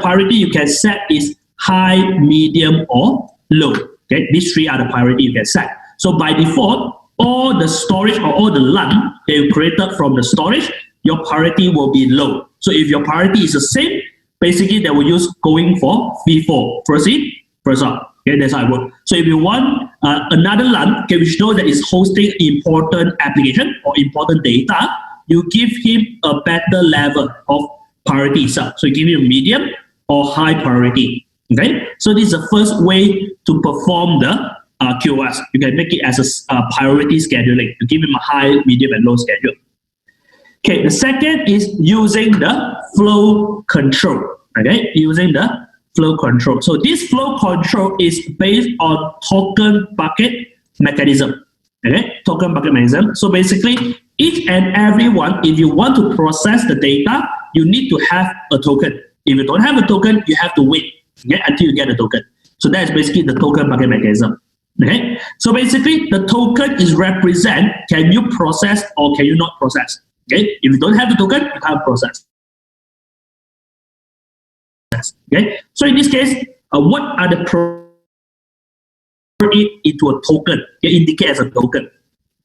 priority you can set is high, medium, or low. Okay, these three are the priority you can set. So by default, all the storage or all the LUN that you created from the storage, your priority will be low. So if your priority is the same, basically they will use going for V4, first in, first out. Okay, that's how it works. So if you want another LUN, okay, which knows that is hosting important application or important data, you give him a better level of priority itself. So you give him medium or high priority. Okay, so this is the first way to perform the QoS. You can make it as a priority scheduling. You give him a high, medium, and low schedule. Okay, the second is using the flow control. Okay, using the flow control. So this flow control is based on token bucket mechanism. Okay, token bucket mechanism. So basically, each and every one, if you want to process the data, you need to have a token. If you don't have a token, you have to wait, okay, until you get a token. So that's basically the token bucket mechanism. Okay, so basically the token is represent can you process or can you not process. Okay, if you don't have the token, you can't process. Okay, so in this case, what are the into a token? It indicates as a token.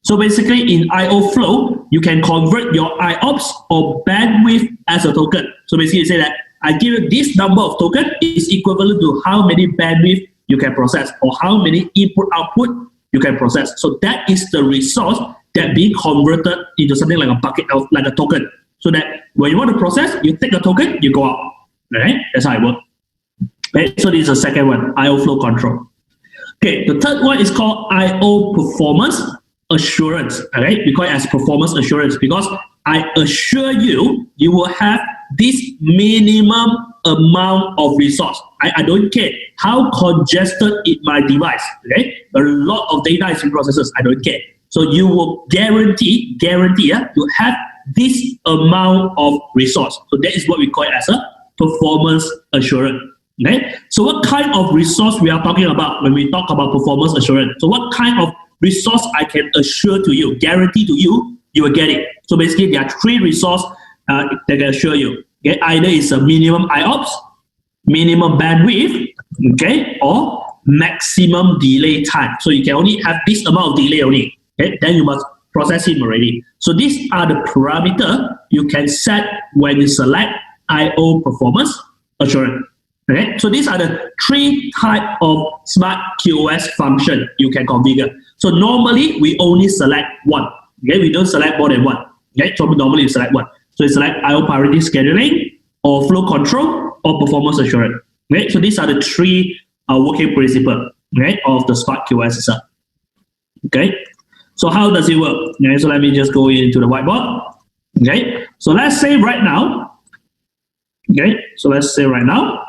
So basically in IO flow, you can convert your IOPS or bandwidth as a token. So basically you say that I give you this number of token is equivalent to how many bandwidth you can process or how many input output you can process. So that is the resource that being converted into something like a bucket of like a token. So that when you want to process, you take a token, you go out. Right? That's how it works. Right? So this is the second one, IO flow control. Okay, the third one is called IO performance assurance. Okay, we call it as performance assurance because I assure you, you will have this minimum amount of resource. I don't care how congested my device. Okay, a lot of data is in processes. I don't care. So you will guarantee, you have this amount of resource. So that is what we call it as a performance assurance. Okay, so what kind of resource we are talking about when we talk about performance assurance? So what kind of resource I can assure to you, guarantee to you, you will get it. So basically there are three resources that can assure you. Okay, either it's a minimum IOPS, minimum bandwidth, okay, or maximum delay time. So you can only have this amount of delay only. Okay, then you must process him already. So these are the parameters you can set when you select IO performance assurance. Okay, so these are the three types of smart QoS function you can configure. So normally we only select one. Okay, we don't select more than one. Okay, so normally you select one. So you select IO priority scheduling or flow control or performance assurance. Okay, so these are the three working principles, okay, of the smart QoS itself. Okay, so how does it work? Okay, so let me just go into the whiteboard. Okay, so let's say right now. Okay, so let's say right now.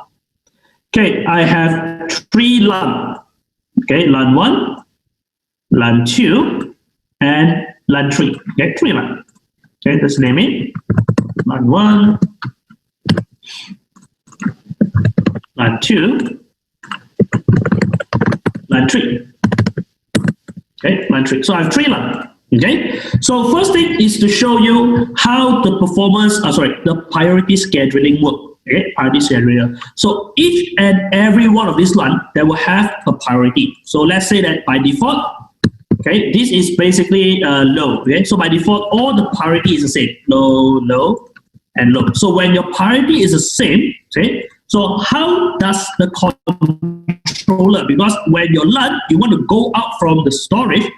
Okay, I have three LUN. Okay, LUN 1, LUN 2, and LUN 3. Okay, three LUN. Okay, let's name it. LUN 1, LUN 2, LUN 3. Okay, LUN 3. So I have three LUN. Okay, so first thing is to show you how the the priority scheduling work. Okay, priority scheduler. So each and every one of these LUN that will have a priority. So let's say that by default, okay, this is basically low. Okay, so by default, all the priority is the same: low, low, and low. So when your priority is the same, okay, so how does the controller? Because when your LUN, you want to go out from the storage,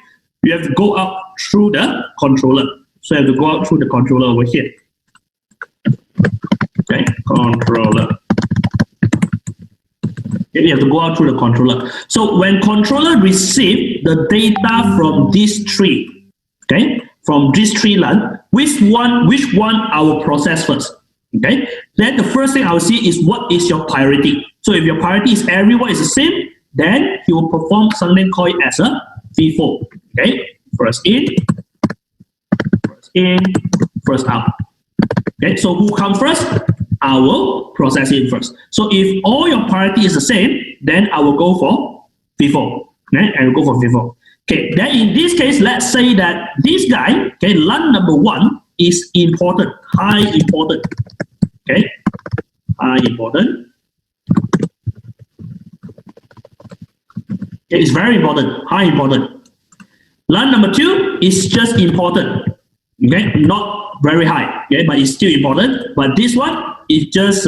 you have to go out through the controller. So you have to go out through the controller over here. Okay, controller. Okay, you have to go out through the controller. So when controller receive the data from these three, okay, from these three LUN, which one I will process first? Okay, then the first thing I will see is what is your priority. So if your priority is everyone is the same, then he will perform something called as a V4. Okay, first in, first out. Okay, so who comes first? I will process it first. So if all your priority is the same, then I will go for V4. Okay, I will go for V4. Okay, then in this case, let's say that this guy, okay, LUN number 1 is important, high important. Okay, high important. It's very important, high important. LUN number 2 is just important. Okay, not very high, okay, but it's still important. But this one is just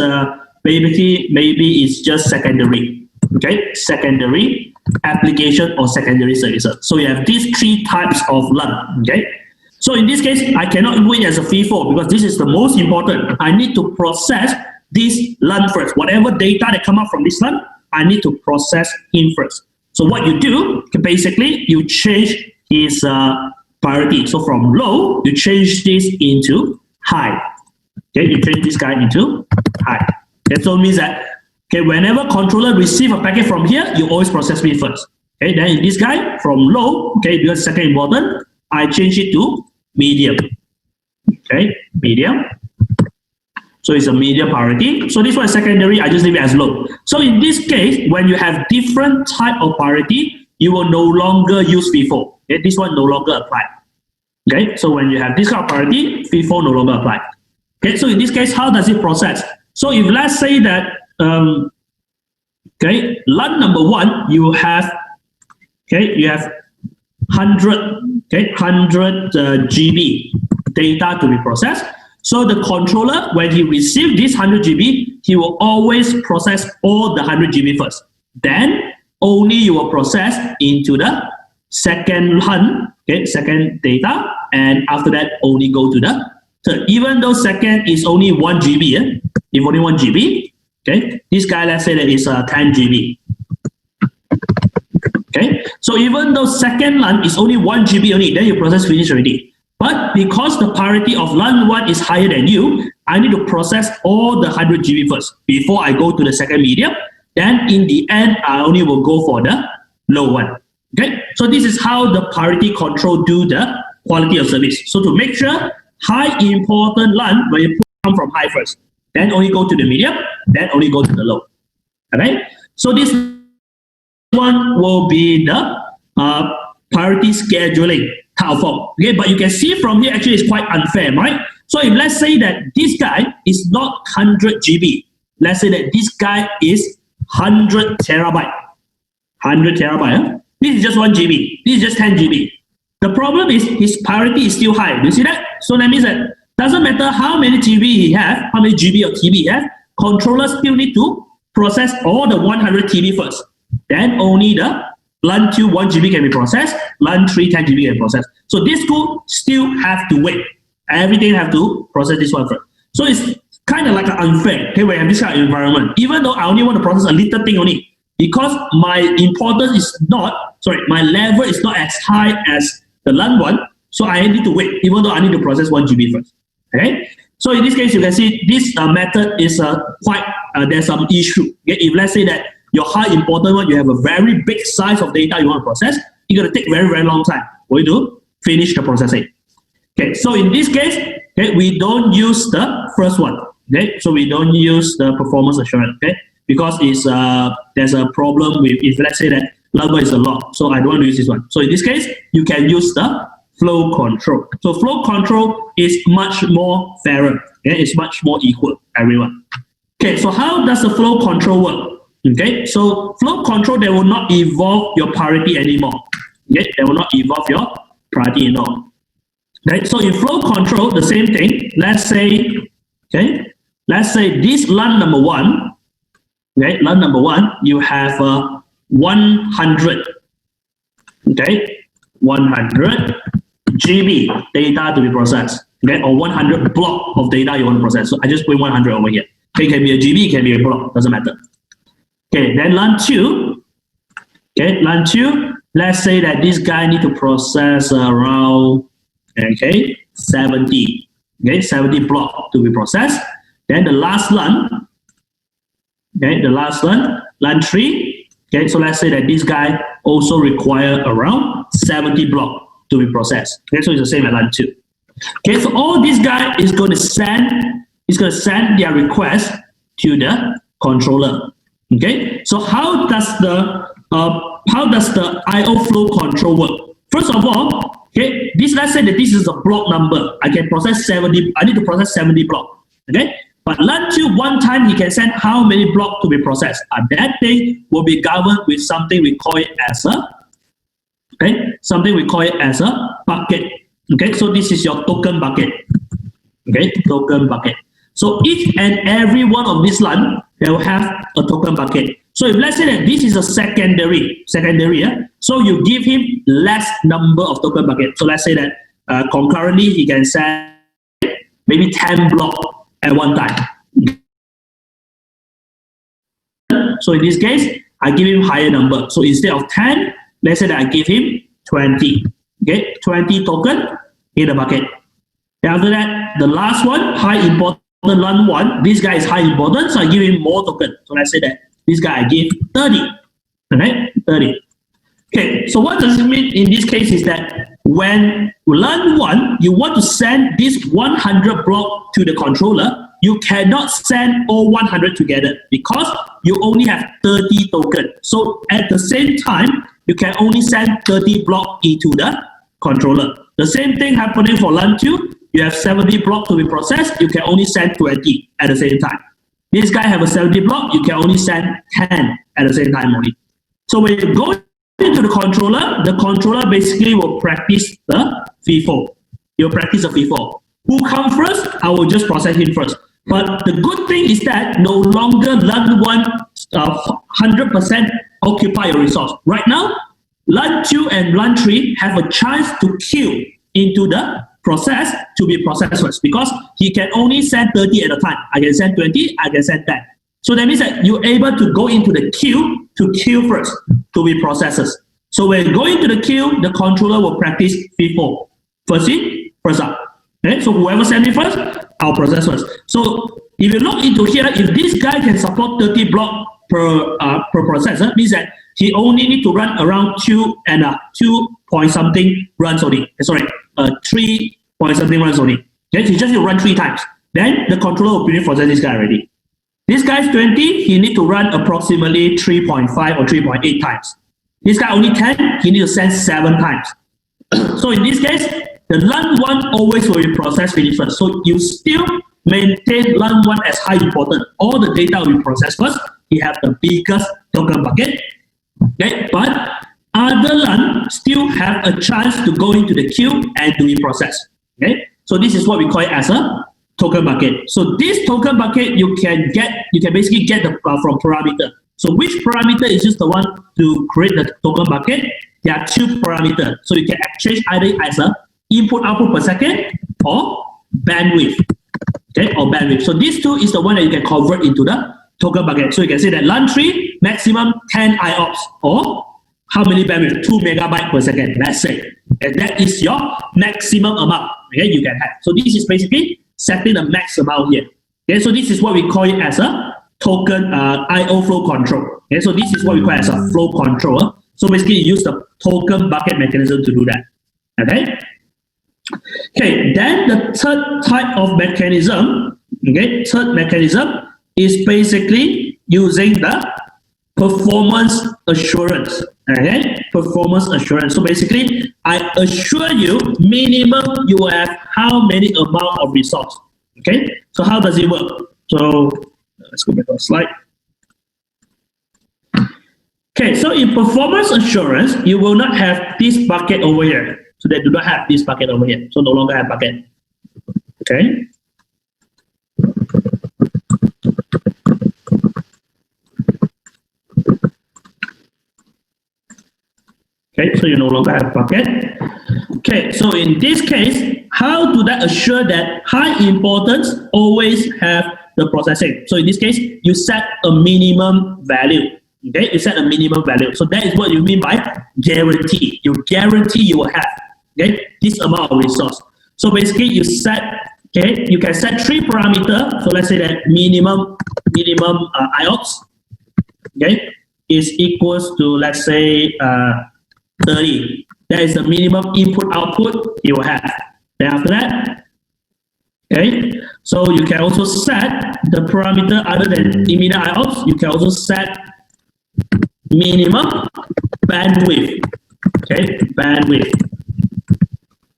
maybe it's just secondary. Okay, secondary application or secondary services. So you have these 3 types of LUN. Okay, so in this case, I cannot do it as a FIFO because this is the most important. I need to process this LUN first. Whatever data that come up from this LUN, I need to process him first. So what you do, basically, you change his priority. So from low, you change this into high. Okay, you change this guy into high. Okay, so it means that whenever controller receive a packet from here, you always process me first. Okay, then in this guy from low, because second important, I change it to medium. Okay, medium. So it's a medium priority. So this one is secondary, I just leave it as low. So in this case, when you have different type of priority, you will no longer use FIFO. Okay, this one no longer apply. Okay, so when you have this kind of priority, FIFO no longer apply. Okay, so in this case, how does it process? So if let's say that LUN number 1, you have 100 GB data to be processed. So the controller, when he receives this 100 GB, he will always process all the 100 GB first. Then only you will process into the second LUN, second data, and after that only go to the third. Even though second is only 1 GB, if only 1 GB, this guy, let's say that is 10 GB. Okay, so even though second LUN is only 1 GB only, then you process finish already. But because the priority of LUN 1 is higher than you, I need to process all the 100 GB first before I go to the second medium. Then in the end, I only will go for the low one. Okay, so this is how the priority control do the quality of service. So to make sure high important LUN, when you come from high first, then only go to the medium, then only go to the low. Alright, so this one will be the priority scheduling type of form. Okay, but you can see from here actually it's quite unfair, right? So if let's say that this guy is not 100 GB, let's say that this guy is 100 terabyte. 100 terabyte, huh? This is just 1 GB, this is just 10 GB. The problem is his priority is still high. Do you see that? So that means that doesn't matter how many TB he have, how many GB or TB he have, controllers still need to process all the 100 TB first. Then only the LUN 2 1 GB can be processed, LUN 3 10 GB can be processed. So this two still have to wait. Everything have to process this one first. So it's kind of like unfair, when you have this kind of environment. Even though I only want to process a little thing only, because my importance is not, my level is not as high as the LUN one, so I need to wait, even though I need to process 1 GB first. Okay? So in this case, you can see this method is quite, there's some issue. Okay? If let's say that your high important one, you have a very big size of data you want to process, it's going to take very, very long time for you to finish the processing. Okay, so in this case, we don't use the first one. Okay, so we don't use the performance assurance. Okay, because it's there's a problem with, if let's say that number is a lot, so I don't want to use this one. So in this case, you can use the flow control. So flow control is much more fairer. Okay, it's much more equal, everyone. Okay, so how does the flow control work? Okay, so flow control, they will not evolve your priority anymore. Okay, they will not evolve your priority anymore. Okay, so in flow control, the same thing. Let's say, let's say this LUN number 1, LUN number 1, you have 100, 100 GB data to be processed, or 100 block of data you want to process. So I just put 100 over here. Okay, it can be a GB, it can be a block, doesn't matter. Okay, then LUN 2, LUN 2, let's say that this guy need to process around 70, 70 block to be processed. Then the last LUN, the last LUN, LUN 3, so let's say that this guy also require around 70 block to be processed. Okay, so it's the same as LUN 2. Okay, so all this guy is going to send their request to the controller. Okay, so how does the I/O flow control work? First of all, let's say that this is a block number. I can process 70. I need to process 70 block. Okay, But LUN2, one time he can send how many blocks to be processed. And that thing will be governed with something we call it as a, bucket. Okay, so this is your token bucket. Okay, token bucket. So each and every one of this LUN, they will have a token bucket. So if let's say that this is a secondary, so you give him less number of token buckets. So let's say that concurrently he can send maybe 10 blocks at one time. So in this case, I give him higher number. So instead of 10, let's say that I give him 20. Okay, 20 token in the bucket. And after that, the last one, high important LUN 1, this guy is high important, so I give him more token. So let's say that this guy I give 30. Okay, 30. Okay, so what does it mean in this case is that when LUN 1, you want to send this 100 block to the controller, you cannot send all 100 together because you only have 30 tokens. So at the same time, you can only send 30 block into the controller. The same thing happening for LUN 2. You have 70 block to be processed, you can only send 20 at the same time. This guy have a 70 block, you can only send 10 at the same time only. So when you go into the controller basically will practice the FIFO. You'll practice the FIFO. Who comes first? I will just process him first. But the good thing is that no longer LUN 1 100% occupy your resource. Right now, LUN 2 and LUN 3 have a chance to queue into the process to be processed first because he can only send 30 at a time. I can send 20, I can send 10. So that means that you're able to go into the queue to queue first to be processes. So when you go into the queue, the controller will practice FIFO. First in, first out. Okay? So whoever sends me first, I'll process first. So if you look into here, if this guy can support 30 block per processor, means that he only need to run around 2 point something runs only. 3 point something runs only. Okay? He just need to run 3 times. Then the controller will finish process this guy already. This guy is 20, he need to run approximately 3.5 or 3.8 times. This guy only 10, he need to send 7 times. So in this case, the LUN 1 always will be processed finish first. So you still maintain LUN 1 as high important. All the data will be processed first. You have the biggest token bucket. Okay? But other LUN still have a chance to go into the queue and to be processed. Okay? So this is what we call it as a token bucket. So this token bucket you can basically get from parameter. So which parameter is just the one to create the token bucket? There are 2 parameters. So you can exchange either as a input output per second or bandwidth. Okay, or bandwidth. So these 2 is the one that you can convert into the token bucket. So you can say that LUN 3 maximum 10 IOPS or how many bandwidth? 2 megabytes per second, let's say. And that is your maximum amount you can have. So this is basically setting the max amount here. Okay, so this is what we call it as a token IO flow control. Okay, so this is what we call as a flow controller. So basically you use the token bucket mechanism to do that. Okay. Okay, then the third type of mechanism, is basically using the performance assurance. Okay, performance assurance. So basically, I assure you minimum you have how many amount of resource. Okay, so how does it work? So let's go back to the slide. Okay, so in performance assurance, you will not have this bucket over here. So they do not have this bucket over here. So no longer have bucket. Okay. Okay, so you no longer have bucket. Okay, so in this case, how do that assure that high importance always have the processing? So in this case, you set a minimum value. Okay, you set a minimum value. So that is what you mean by guarantee. You guarantee you will have this amount of resource. So basically, you set you can set 3 parameters. So let's say that minimum IOPS is equals to let's say 30. That is the minimum input output you will have. Then after that, so you can also set the parameter other than immediate IOPS. You can also set minimum bandwidth. Bandwidth.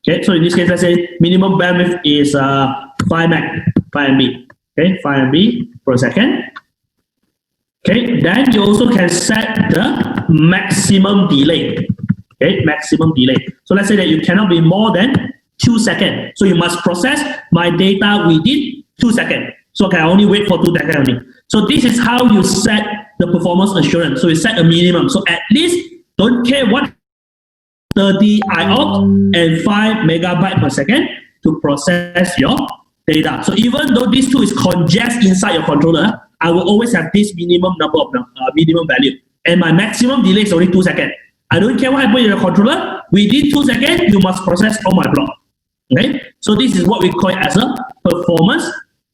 Okay, so in this case, let's say minimum bandwidth is 5 MB. Okay, 5 MB per second. Okay, then you also can set the maximum delay. Okay, maximum delay. So let's say that you cannot be more than 2 seconds. So you must process my data within 2 seconds. So can I only wait for 2 seconds only. So this is how you set the performance assurance. So you set a minimum. So at least don't care what 30 IOPS and 5 megabyte per second to process your data. So even though this tool is congest inside your controller, I will always have this minimum number of minimum value. And my maximum delay is only 2 seconds. I don't care what I put in the controller, within 2 seconds, you must process all my block. Okay? So this is what we call it as a performance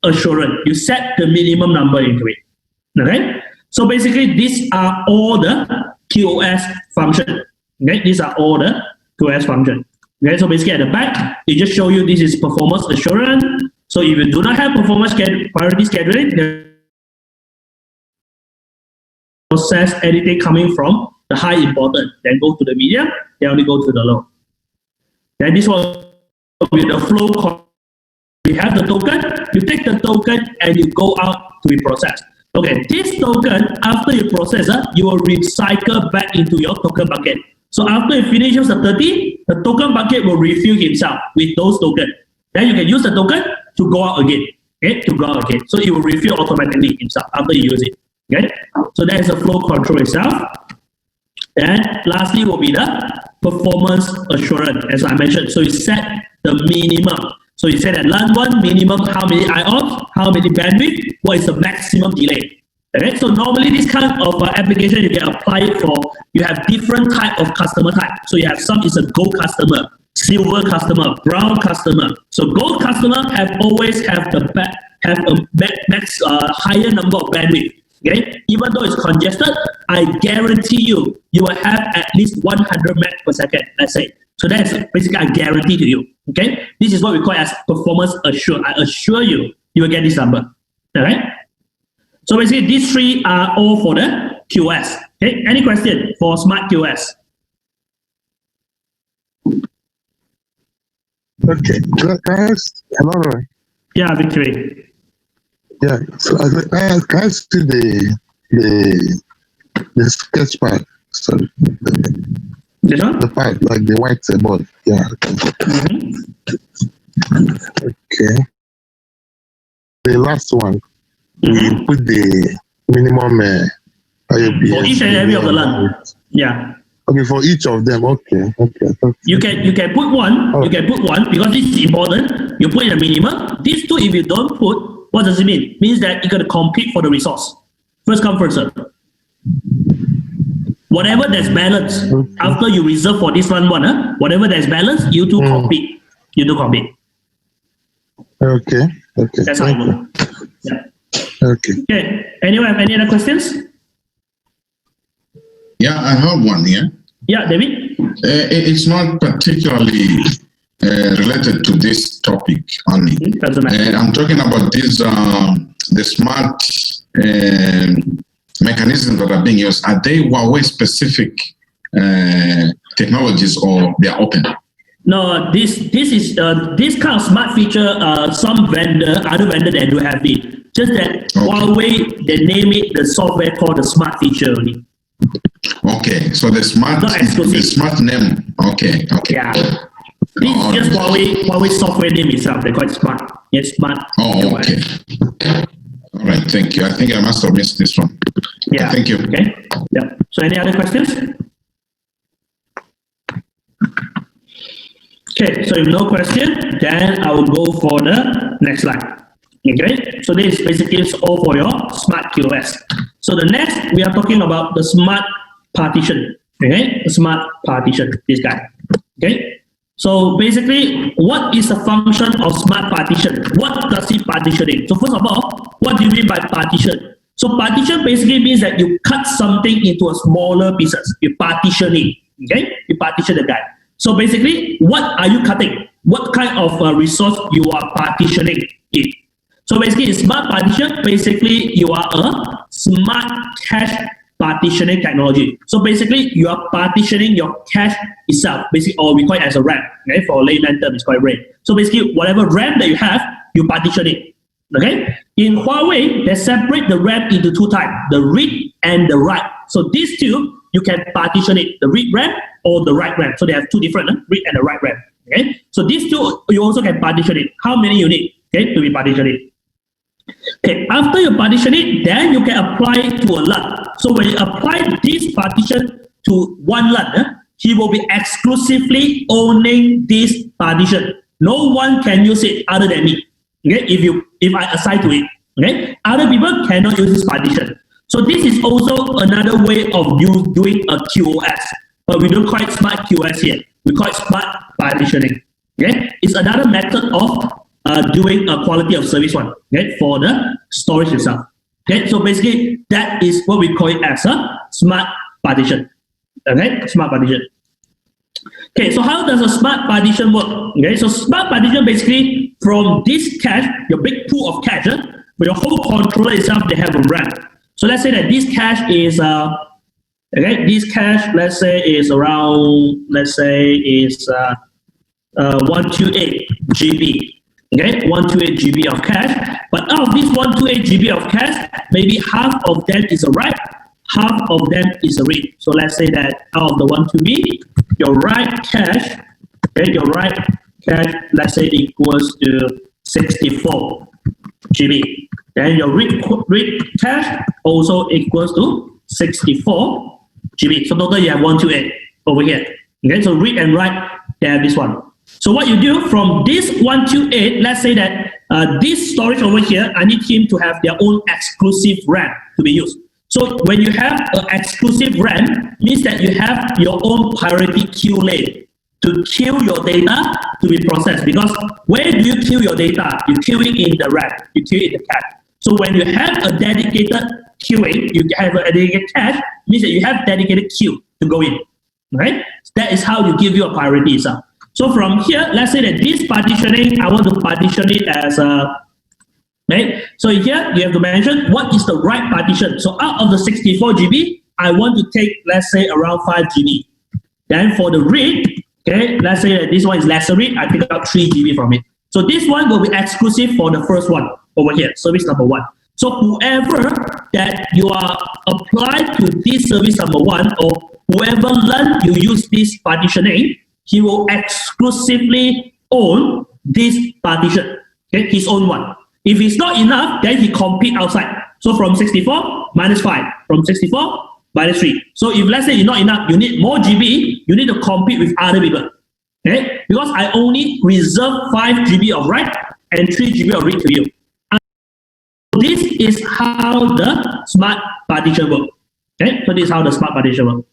assurance. You set the minimum number into it. Okay? So basically, these are all the QoS functions. Okay? These are all the QoS functions. Okay? So basically at the back, it just show you this is performance assurance. So if you do not have performance priority scheduling, then process anything coming from the high important, then go to the medium, then only go to the low. Then this one with the flow, we have the token, you take the token and you go out to be processed. Okay, this token, after you process, you will recycle back into your token bucket. So after it finishes the 30, the token bucket will refill himself with those tokens. Then you can use the token to go out again. Okay, to go out again. So it will refill automatically himself after you use it. Okay, so that is the flow control itself. And lastly will be the performance assurance, as I mentioned. So you set the minimum. So you set at LAN 1 minimum how many IOPS, how many bandwidth, what is the maximum delay. Okay, so normally this kind of application you can apply it for, you have different type of customer type. So you have some is a gold customer, silver customer, brown customer. So gold customer always have a max higher number of bandwidth. Okay, even though it's congested, I guarantee you will have at least 100 meg per second. Let's say. So that's basically a guarantee to you. Okay, this is what we call as performance assurance. I assure you, you will get this number. All right. So basically, these three are all for the QoS. Okay, any question for smart QoS? Okay, guys, hello. Yeah, Victory. Yeah, so can I see the sketch pad? Sorry, This one? the pad, like the white board. Yeah. Okay. The last one, we put the minimum IOPS. For each and every of the LAN. Yeah. Okay, for each of them. Okay. You can put one. Oh. You can put one because this is important. You put in a minimum. These two, if you don't put, what does it mean? It means that you're going to compete for the resource. First come, first serve. Whatever that's balanced, after you reserve for this one, whatever that's balanced, you do compete. You do compete. Okay. That's how it works. Yeah. Okay. Anyone have any other questions? Yeah, I have one here. Yeah, David? It's not particularly related to this topic only. Doesn't matter. I'm talking about this, the smart mechanisms that are being used. Are they Huawei specific technologies or they are open? No, this is this kind of smart feature. Some other vendor they do have it. Just that Huawei, they name it the software called the smart feature only. Okay, so the smart name. Okay. Yeah. This is just Huawei software name itself. They call it smart. Yes, smart. Oh, okay. All right, thank you. I think I must have missed this one. Yeah. Thank you. Okay. Yeah. So any other questions? Okay, so if no question, then I will go for the next slide. Okay, so this is basically all for your smart QoS. So the next, we are talking about the smart partition. Okay, the smart partition, this guy. Okay, so basically, what is the function of smart partition? What does it partitioning? So first of all, what do you mean by partition? So partition basically means that you cut something into a smaller pieces. You partition it. Okay, you partition the guy. So basically, what are you cutting? What kind of resource you are partitioning it? So basically, smart partition, basically you are a smart cache partitioning technology. So basically, you are partitioning your cache itself, basically, or we call it as a RAM. Okay, for layman term, it's called RAM. So basically, whatever RAM that you have, you partition it. Okay, in Huawei, they separate the RAM into two types, the read and the write. So these two, you can partition it, the read RAM or the write RAM. So they have two different, read and the write RAM. Okay, so these two, you also can partition it. How many you need, okay, to be partitioned it? Okay, after you partition it, then you can apply it to a LUT. So when you apply this partition to one LUT, he will be exclusively owning this partition. No one can use it other than me. Okay, if I assign to it, okay, other people cannot use this partition. So this is also another way of doing a QoS, but we don't call it smart QoS yet. We call it smart partitioning. Okay, it's another method of doing a quality of service one. Okay, for the storage itself. Okay, so basically that is what we call it as a smart partition. Okay, smart partition. Okay, so how does a smart partition work? Okay, so smart partition basically from this cache, your big pool of cache, but your whole controller itself, they have a RAM. So let's say that this cache is okay, this cache, let's say is around, let's say is 128 GB. Okay, 128 GB of cache. But out of this 128 GB of cache, maybe half of them is a write, half of them is a read. So let's say that out of the 128, your write cache, okay, your write cache, let's say equals to 64 GB. Then your read cache also equals to 64 GB. So total you have 128 over here. Okay, so read and write, they have this one. So what you do from this 128, let's say that this storage over here, I need him to have their own exclusive RAM to be used. So when you have an exclusive RAM, means that you have your own priority queue lane to queue your data to be processed. Because where do you queue your data? You queue it in the RAM, you queue it in the cache. So when you have a dedicated queuing, you have a dedicated cache, means that you have dedicated queue to go in. Right? That is how you give you a priority. So from here, let's say that this partitioning, I want to partition it as a, right? So here you have to mention what is the right partition. So out of the 64 GB, I want to take, let's say around 5 GB. Then for the read, okay, let's say that this one is lesser read, I pick up 3 GB from it. So this one will be exclusive for the first one over here, service number 1. So whoever that you are applied to this service number 1 or whoever learned you use this partitioning, he will exclusively own this partition, okay, his own one. If it's not enough, then he compete outside. So from 64 minus 5, from 64 minus 3. So if let's say it's not enough, you need more GB, you need to compete with other people. Okay? Because I only reserve 5 GB of write and 3 GB of read to you. This is how the smart partition works. Okay? So this is how the smart partition works.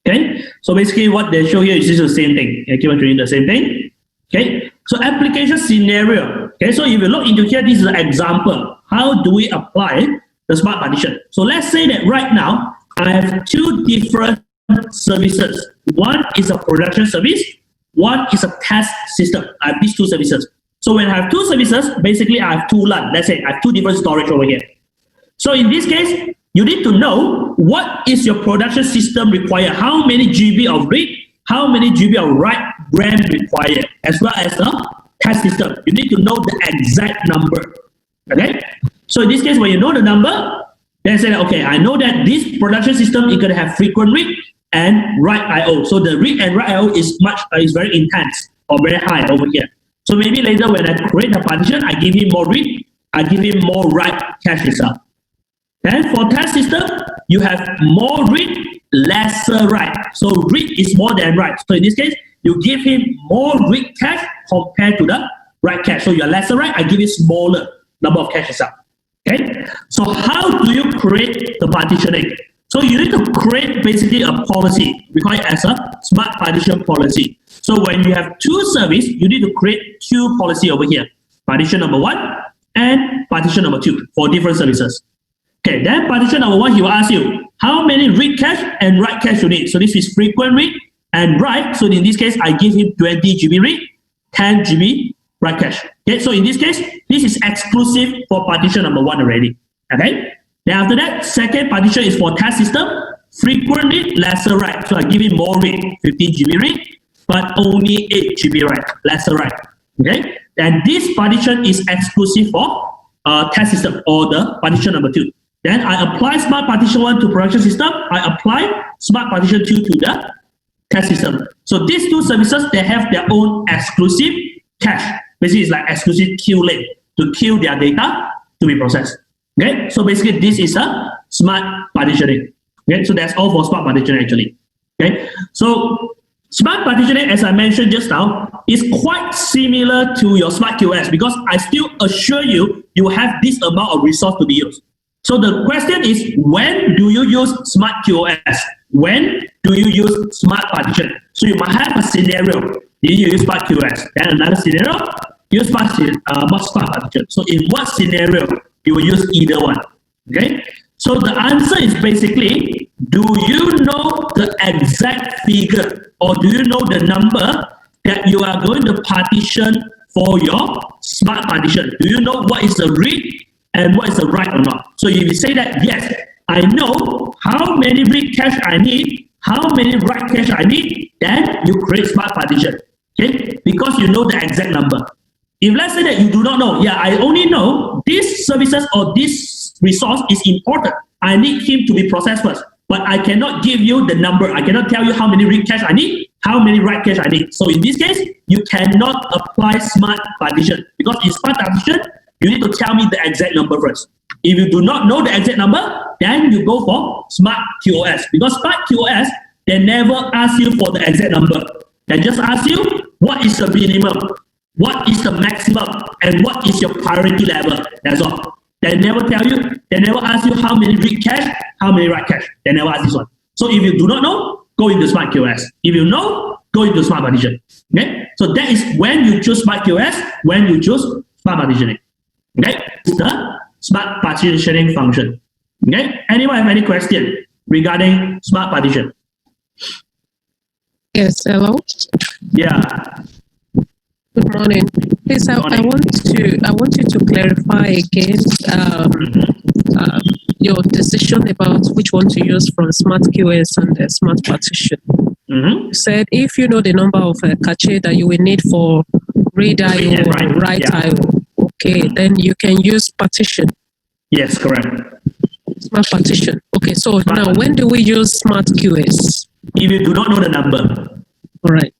Okay, so basically what they show here is just the same thing. Okay, keep on doing the same thing. Okay, so application scenario. Okay, so if you look into here, this is an example. How do we apply the smart partition? So let's say that right now, I have 2 different services. One is a production service, one is a test system. I have these 2 services. So when I have 2 services, basically I have 2 LUN. Let's say I have 2 different storage over here. So in this case, you need to know what is your production system require, how many GB of read, how many GB of write RAM required, as well as the test system. You need to know the exact number. Okay? So in this case, when you know the number, then say, okay, I know that this production system is going to have frequent read and write I/O. So the read and write I/O is very intense or very high over here. So maybe later when I create the partition, I give him more read, I give him more write cache itself. Then for test system, you have more read, lesser write. So read is more than write. So in this case, you give him more read cache compared to the write cache. So your lesser write, I give you smaller number of cache itself. Okay. So how do you create the partitioning? So you need to create basically a policy. We call it as a smart partition policy. So when you have 2 services, you need to create 2 policy over here. Partition number 1 and partition number 2 for different services. Okay, then partition number 1, he will ask you, how many read cache and write cache you need? So this is frequent read and write. So in this case, I give him 20 GB read, 10 GB write cache. Okay, so in this case, this is exclusive for partition number 1 already. Okay, then after that, second partition is for test system, frequent read, lesser write. So I give him more read, 15 GB read, but only 8 GB write, lesser write. Okay, and this partition is exclusive for test system or the partition number 2. Then I apply smart partition 1 to production system. I apply smart partition 2 to the test system. So these two services, they have their own exclusive cache. Basically, it's like exclusive queue lane to queue their data to be processed. Okay, so basically this is a smart partitioning. Okay, so that's all for smart partitioning actually. Okay, so smart partitioning, as I mentioned just now, is quite similar to your smart QoS because I still assure you, you have this amount of resource to be used. So the question is, when do you use smart QoS? When do you use smart partition? So you might have a scenario, you use smart QoS, then another scenario, use smart partition. So in what scenario you will use either one? Okay. So the answer is basically, do you know the exact figure or do you know the number that you are going to partition for your smart partition? Do you know what is the read and what is the write or not? So if you say that, yes, I know how many read cache I need, how many write cache I need, then you create smart partition. Okay? Because you know the exact number. If let's say that you do not know, yeah, I only know these services or this resource is important. I need him to be processed first, but I cannot give you the number. I cannot tell you how many read cache I need, how many write cache I need. So in this case, you cannot apply smart partition because in smart partition, you need to tell me the exact number first. If you do not know the exact number, then you go for smart QoS because smart QoS, they never ask you for the exact number. They just ask you what is the minimum, what is the maximum, and what is your priority level. That's all. They never tell you, they never ask you how many read cache, how many write cache. They never ask this one. So if you do not know, go into smart QoS. If you know, go into smart partition. Okay? So that is when you choose smart QoS, when you choose smart partitioning. Okay? It's the smart partitioning function. Okay? Anyone have any question regarding smart partition? Yes, hello. Yeah. Good morning. Please, I want you to clarify again your decision about which one to use from smart QoS and the smart partition. You said if you know the number of cache that you will need for read IO or write IO, okay, then you can use partition. Yes, correct. Smart partition. Okay, so now when do we use smart QoS? If you do not know the number. All right.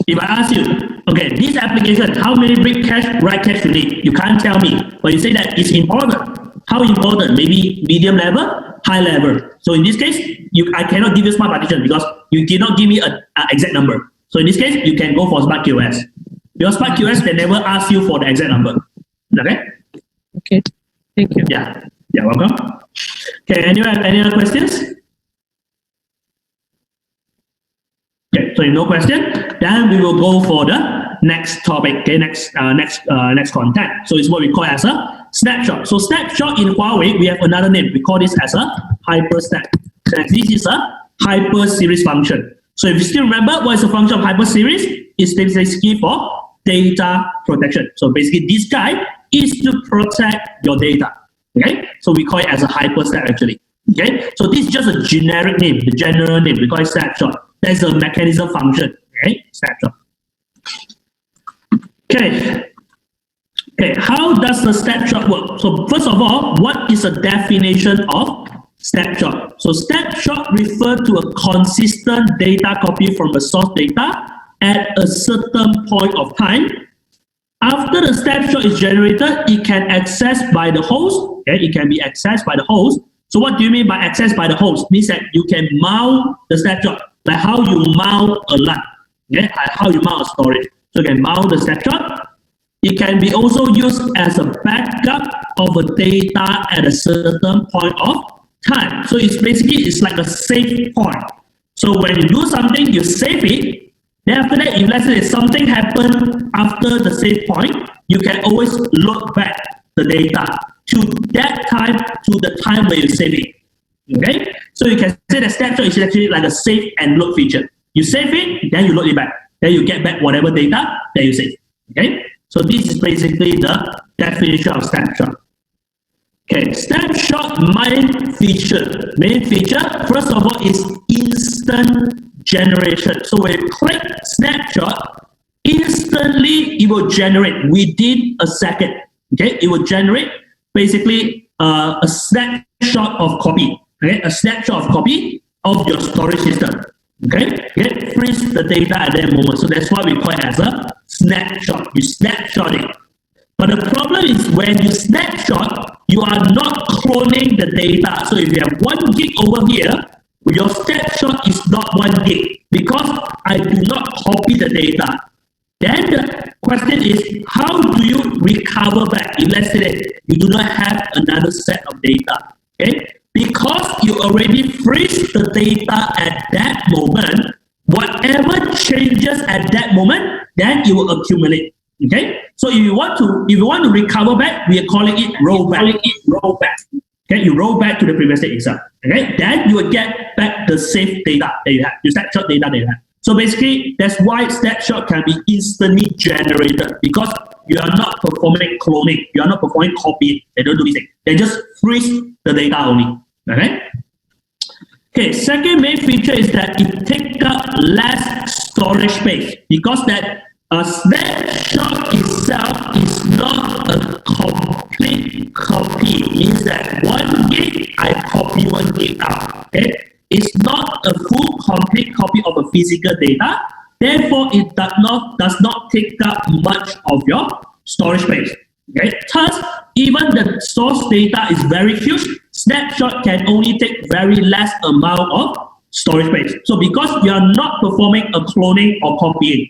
If I ask you, okay, this application, how many read cache, write cache you need? You can't tell me, but you say that it's important. How important? Maybe medium level, high level. So in this case, I cannot give you smart partition because you did not give me an exact number. So in this case, you can go for smart QoS. Because smart QoS, they never ask you for the exact number. Okay? Okay. Thank you. Yeah. You're welcome. Okay, any other questions? Okay, so if no question, then we will go for the next topic. Okay, next content. So it's what we call as a snapshot. So snapshot in Huawei, we have another name. We call this as a hypersnap. So this is a hyper series function. So if you still remember what is the function of hyper series, it's basically for data protection. So basically this guy is to protect your data. Okay, so we call it as a hypersnap actually. Okay, so this is just a generic name, the general name. We call it snapshot. That's a mechanism function. Okay, snapshot. Okay. Okay, how does the snapshot work? So first of all, what is the definition of snapshot? So snapshot refers to a consistent data copy from the source data at a certain point of time. After the snapshot is generated, it can access by the host. Okay, it can be accessed by the host. So what do you mean by access by the host? It means that you can mount the snapshot, like how you mount a LAN. Okay, how you mount a storage. So you can mount the snapshot. It can be also used as a backup of the data at a certain point of time. So it's like a save point. So when you do something, you save it. Then after that, if let's say something happened after the save point, you can always load back the data to that time, to the time where you save it. Okay? So you can say the snapshot is actually like a save and load feature. You save it, then you load it back. Then you get back whatever data that you save. Okay? So this is basically the definition of snapshot. Okay, snapshot main feature. Main feature, first of all, is instant generation. So when you click snapshot, instantly it will generate within a second. Okay, it will generate basically a snapshot of copy. Okay, a snapshot of copy of your storage system. Okay, it frees the data at that moment. So that's why we call it as a snapshot. You snapshot it. But the problem is when you snapshot, you are not cloning the data. So if you have 1 gig over here, your snapshot is not 1 gig because I do not copy the data. Then the question is, how do you recover back if let's say that you do not have another set of data? Okay? Because you already freeze the data at that moment, whatever changes at that moment, then it will accumulate. Okay, so if you want to recover back, we are calling it rollback. Okay, you roll back to the previous state itself. Okay, then you will get back the saved data that you have, your snapshot data that you have. So basically, that's why snapshot can be instantly generated because you are not performing cloning, you are not performing copying. They don't do anything. They just freeze the data only. Okay. Okay. Second main feature is that it takes up less storage space because that. A snapshot itself is not a complete copy. It means that 1 gig, I copy 1 gig out. Okay? It's not a full complete copy of a physical data. Therefore, it does not take up much of your storage space. Okay? Thus, even the source data is very huge, snapshot can only take very less amount of storage space. So because you are not performing a cloning or copying,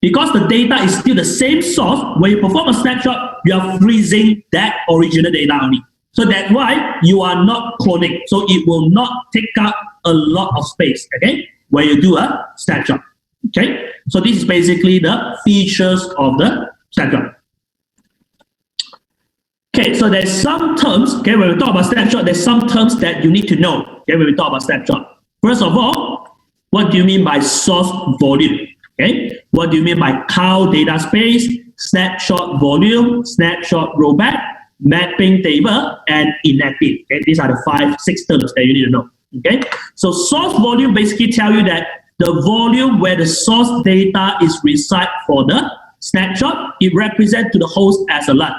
because the data is still the same source, when you perform a snapshot, you are freezing that original data only. So that's why you are not cloning. So it will not take up a lot of space, okay, when you do a snapshot. Okay, so this is basically the features of the snapshot. Okay, so there's some terms, okay, when we talk about snapshot, there's some terms that you need to know, okay, when we talk about snapshot. First of all, what do you mean by source volume? Okay, what do you mean by cow data space, snapshot volume, snapshot rollback, mapping table, and inactive? Okay, these are the 5-6 terms that you need to know. Okay, so source volume basically tell you that the volume where the source data is reside for the snapshot, it represents to the host as a LUN.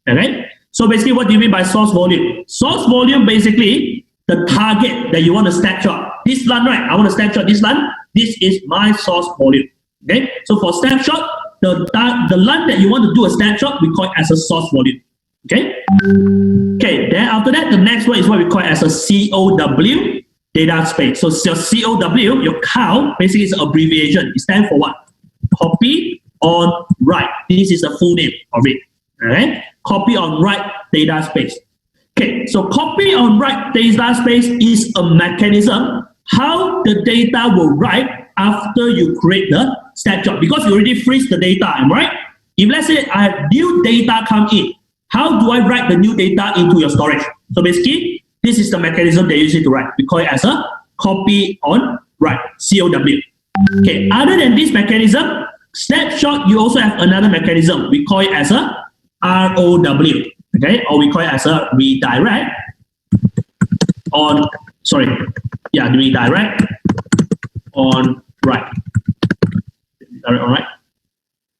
Okay, so basically what do you mean by source volume? Source volume basically the target that you want to snapshot. This LUN, right? I want to snapshot this LUN. This is my source volume. Okay, so for snapshot, the LUN that you want to do a snapshot, we call it as a source volume. Okay. Okay. Then after that, the next one is what we call it as a COW data space. So your COW, your cow, basically is an abbreviation. It stands for what? Copy on write. This is the full name of it. Alright. Copy on write data space. Okay. So copy on write data space is a mechanism how the data will write after you create the snapshot, because you already freeze the data, am I right? If let's say I have new data come in, how do I write the new data into your storage? So basically, this is the mechanism they use it to write. We call it as a copy on write, COW. Okay, other than this mechanism, snapshot, you also have another mechanism. We call it as a ROW, okay, or we call it as a redirect on, redirect on write. Redirect on write.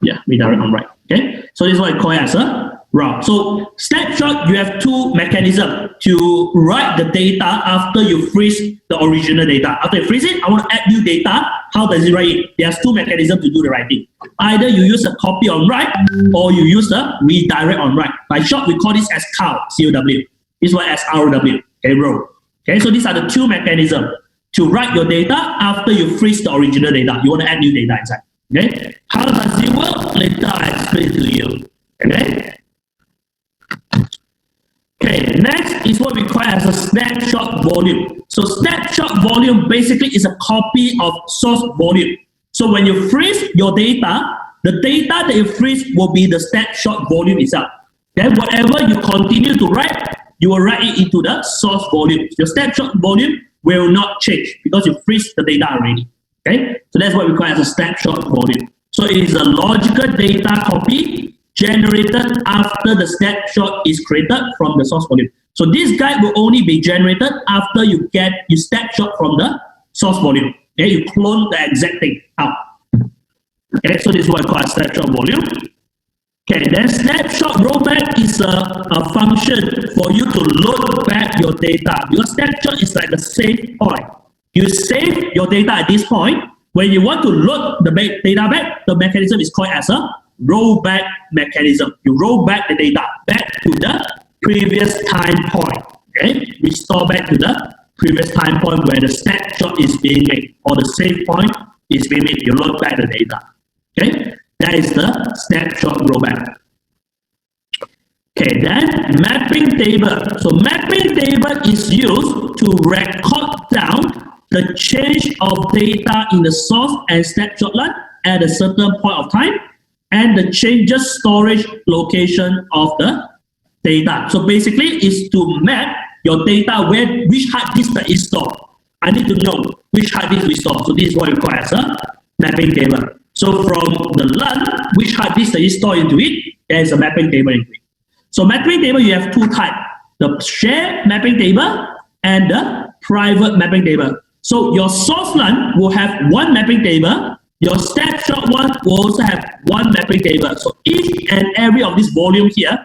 Yeah, redirect on write. Okay, so this is what I call it as a ROW. So snapshot, you have two mechanisms to write the data after you freeze the original data. After you freeze it, I want to add new data. How does it write it? There's two mechanisms to do the writing. Either you use a copy on write or you use the redirect on write. By short, we call this as COW, C-O-W. This one as ROW, okay, row. Okay, so these are the two mechanisms to write your data after you freeze the original data. You want to add new data inside. Okay, how does it work? Later I explain to you. Okay. Okay, next is what we call as a snapshot volume. So snapshot volume basically is a copy of source volume. So when you freeze your data, the data that you freeze will be the snapshot volume itself. Then whatever you continue to write, you will write it into the source volume. Your snapshot volume will not change because you freeze the data already. Okay, so that's what we call as a snapshot volume. So it is a logical data copy generated after the snapshot is created from the source volume. So this guide will only be generated after you snapshot from the source volume. Okay, you clone the exact thing out. Okay, so this is what I call a snapshot volume. Okay, then snapshot rollback is a function for you to load back your data. Your snapshot is like the save point. You save your data at this point. When you want to load the data back, the mechanism is called as a rollback mechanism. You roll back the data back to the previous time point. Okay, restore back to the previous time point where the snapshot is being made or the save point is being made. You load back the data. Okay, that is the snapshot rollback. Okay, then mapping table. So mapping table is used to record down the change of data in the source and snapshot LUN at a certain point of time and the changes storage location of the data. So basically, it's to map your data which hard disk that is stored. I need to know which hard disk we store. So this is what we call as a mapping table. So from the LUN, which hard disk that is stored into it, there is a mapping table into it. So mapping table, you have two types: the shared mapping table and the private mapping table. So your source LUN will have one mapping table. Your snapshot one will also have one mapping table. So each and every of this volume here,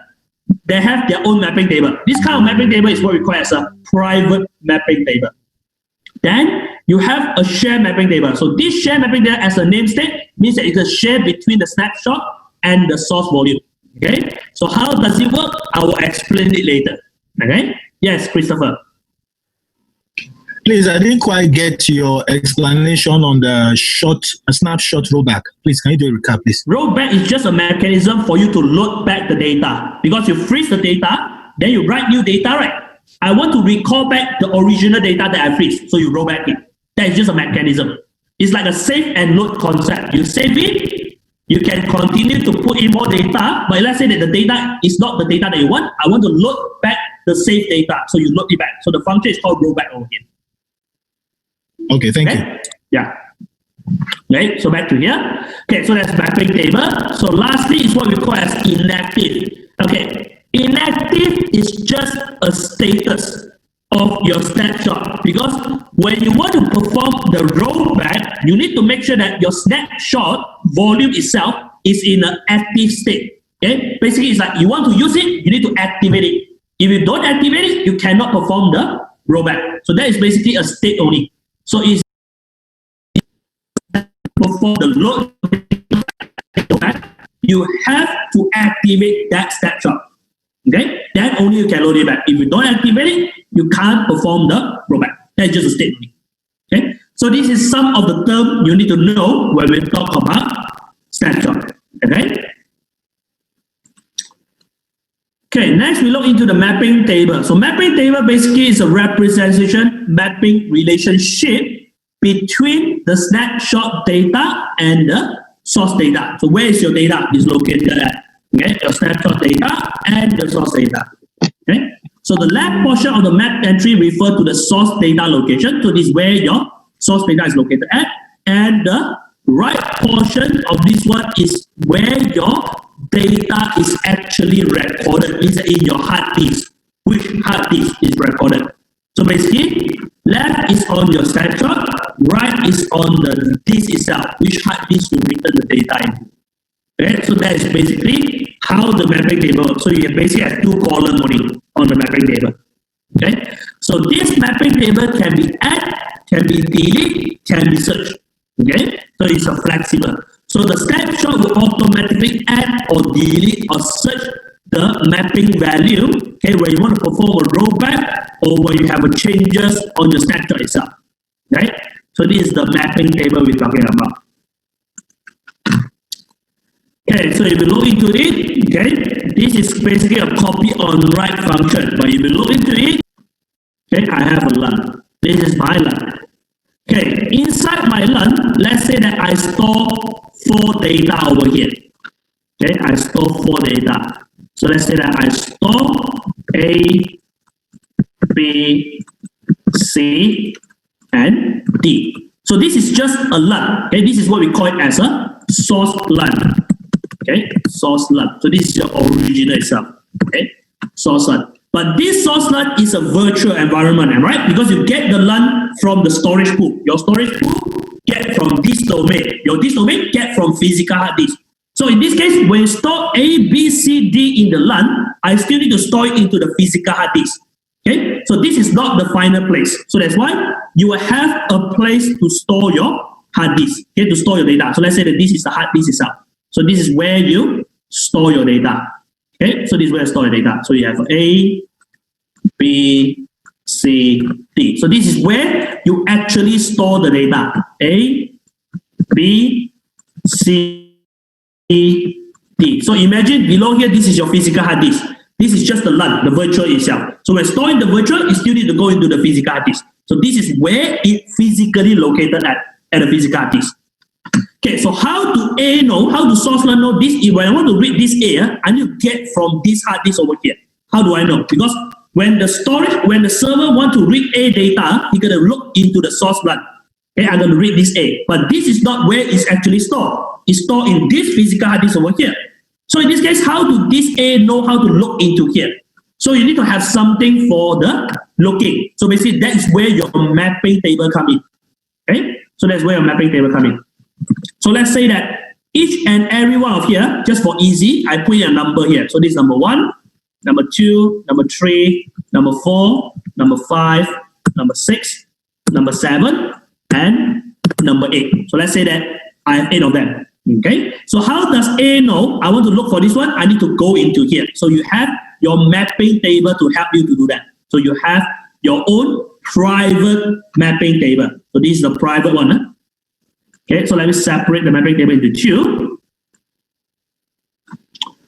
they have their own mapping table. This kind of mapping table is what we call as a private mapping table. Then you have a shared mapping table. So this shared mapping table, as a name state, means that it's a share between the snapshot and the source volume. Okay. So how does it work? I will explain it later. Okay. Yes, Christopher. Please, I didn't quite get your explanation on the snapshot rollback. Please, can you do a recap, please? Rollback is just a mechanism for you to load back the data. Because you freeze the data, then you write new data, right? I want to recall back the original data that I freeze, so you roll back it. That is just a mechanism. It's like a save and load concept. You save it, you can continue to put in more data, but let's say that the data is not the data that you want. I want to load back the saved data, so you load it back. So the function is called rollback over here. Okay, thank you. Yeah. Okay, so back to here. Okay, so that's mapping table. So lastly is what we call as inactive. Okay, inactive is just a status of your snapshot, because when you want to perform the rollback, you need to make sure that your snapshot volume itself is in an active state. Okay, basically it's like you want to use it, you need to activate it. If you don't activate it, you cannot perform the rollback. So that is basically a state only. So it's perform the load, you have to activate that snapshot. Okay, then only you can load it back. If you don't activate it, you can't perform the rollback. That's just a state only. Okay, so this is some of the terms you need to know when we talk about snapshot. Okay. Okay, next we look into the mapping table. So mapping table basically is a representation mapping relationship between the snapshot data and the source data. So where is your data is located at? Okay, your snapshot data and the source data. Okay, so the left portion of the map entry refers to the source data location. So this is where your source data is located at, and the right portion of this one is where your data is actually recorded, is in your hard disk. Which hard disk is recorded? So basically, left is on your snapshot, right is on the disk itself, which hard disk you return the data into. Okay, so that is basically how the mapping table works. So you basically have two columns on the mapping table. Okay, so this mapping table can be add, can be delete, can be search. Okay, so it's a flexible. So the snapshot will automatically add or delete or search the mapping value, okay, when you want to perform a rollback or when you have a changes on your snapshot itself. Right? So this is the mapping table we're talking about. Okay, so if you look into it, okay, this is basically a copy on write function. But if you look into it, okay, I have a LUN. This is my LUN. Okay, inside my LUN, let's say that I store 4 data over here. Okay, I store 4 data. So let's say that I store A, B, C, and D. So this is just a LUN. Okay, this is what we call it as a source LUN. Okay, source LUN. So this is your original itself. Okay, source LUN. But this source LUN is a virtual environment, right? Because you get the LUN from the storage pool. Your storage pool get from from this domain. Your this domain get from physical hard disk. So in this case, when you store A, B, C, D in the LUN, I still need to store it into the physical hard disk. Okay, so this is not the final place. So that's why you will have a place to store your hard disk, okay, to store your data. So let's say that this is the hard disk itself. So this is where you store your data. Okay, so this is where you store your data. So you have A, B, C, D. So this is where you actually store the data. A, B, C, D. So imagine below here, this is your physical hard disk. This is just the LUN, the virtual itself. So when storing the virtual, you still need to go into the physical hard disk. So this is where it physically located at the physical hard disk. Okay, so how do A know, how do source LUN know this? When I want to read this A, I need to get from this hard disk over here. How do I know? Because when the server want to read A data, you're gonna look into the source LUN. Okay, I'm gonna read this A, but this is not where it's actually stored. It's stored in this physical hard disk over here. So in this case, how do this A know how to look into here? So you need to have something for the looking. So basically, that is where your mapping table come in. Okay, so that's where your mapping table come in. So let's say that each and every one of here, just for easy, I put in a number here. So this is number 1, number 2, number 3, number 4, number 5, number 6, number 7, and number 8. So let's say that I have 8 of them. Okay, so how does A know I want to look for this one? I need to go into here. So you have your mapping table to help you to do that. So you have your own private mapping table. So this is the private one. Huh? Okay, so let me separate the mapping table into 2.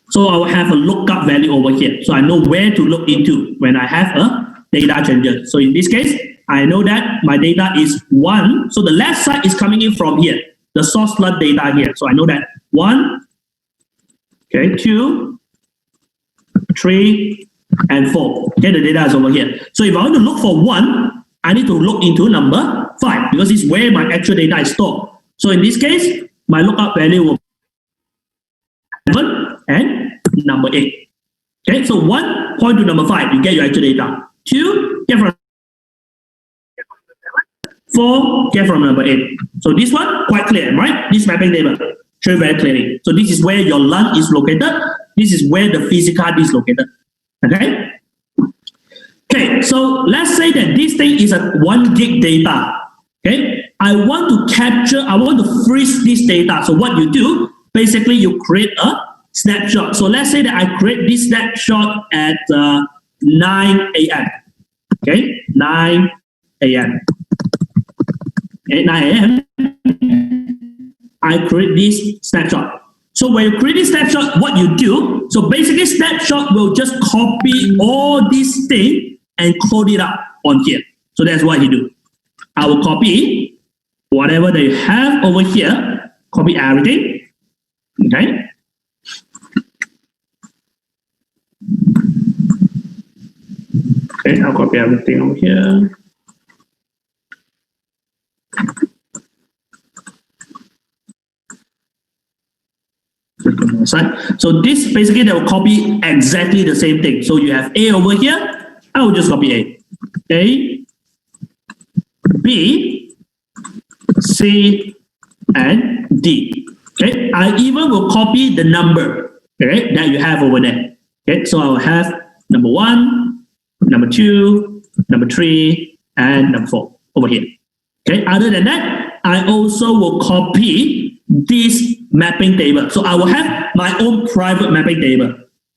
So I will have a lookup value over here. So I know where to look into when I have a data changer. So in this case, I know that my data is 1. So the left side is coming in from here. The source LUN data here. So I know that 1, okay, 2, 3, and 4. Okay, the data is over here. So if I want to look for 1, I need to look into number 5 because it's where my actual data is stored. So in this case, my lookup value will be 7 and number 8. Okay, so 1 point to number 5, you get your actual data. 2, get from 4, get from number 8. So this one, quite clear, right? This mapping table, show you very clearly. So this is where your LUN is located. This is where the physical hard disk is located. Okay? Okay, so let's say that this thing is a 1 gig data. Okay? I want to capture, I want to freeze this data. So what you do, basically you create a snapshot. So let's say that I create this snapshot at 9 a.m. Okay? 9 a.m. At 9 a.m., I create this snapshot. So when you create this snapshot, what you do, so basically snapshot will just copy all these things and code it up on here. So that's what you do. I will copy whatever they have over here, copy everything, okay? Okay, I'll copy everything over here. So this basically they will copy exactly the same thing. So you have A over here, I will just copy A, B, C, and D. Okay, I even will copy the number, okay, that you have over there. Okay, so I will have number 1, number 2, number 3, and number 4 over here. Okay, other than that, I also will copy this mapping table. So I will have my own private mapping table.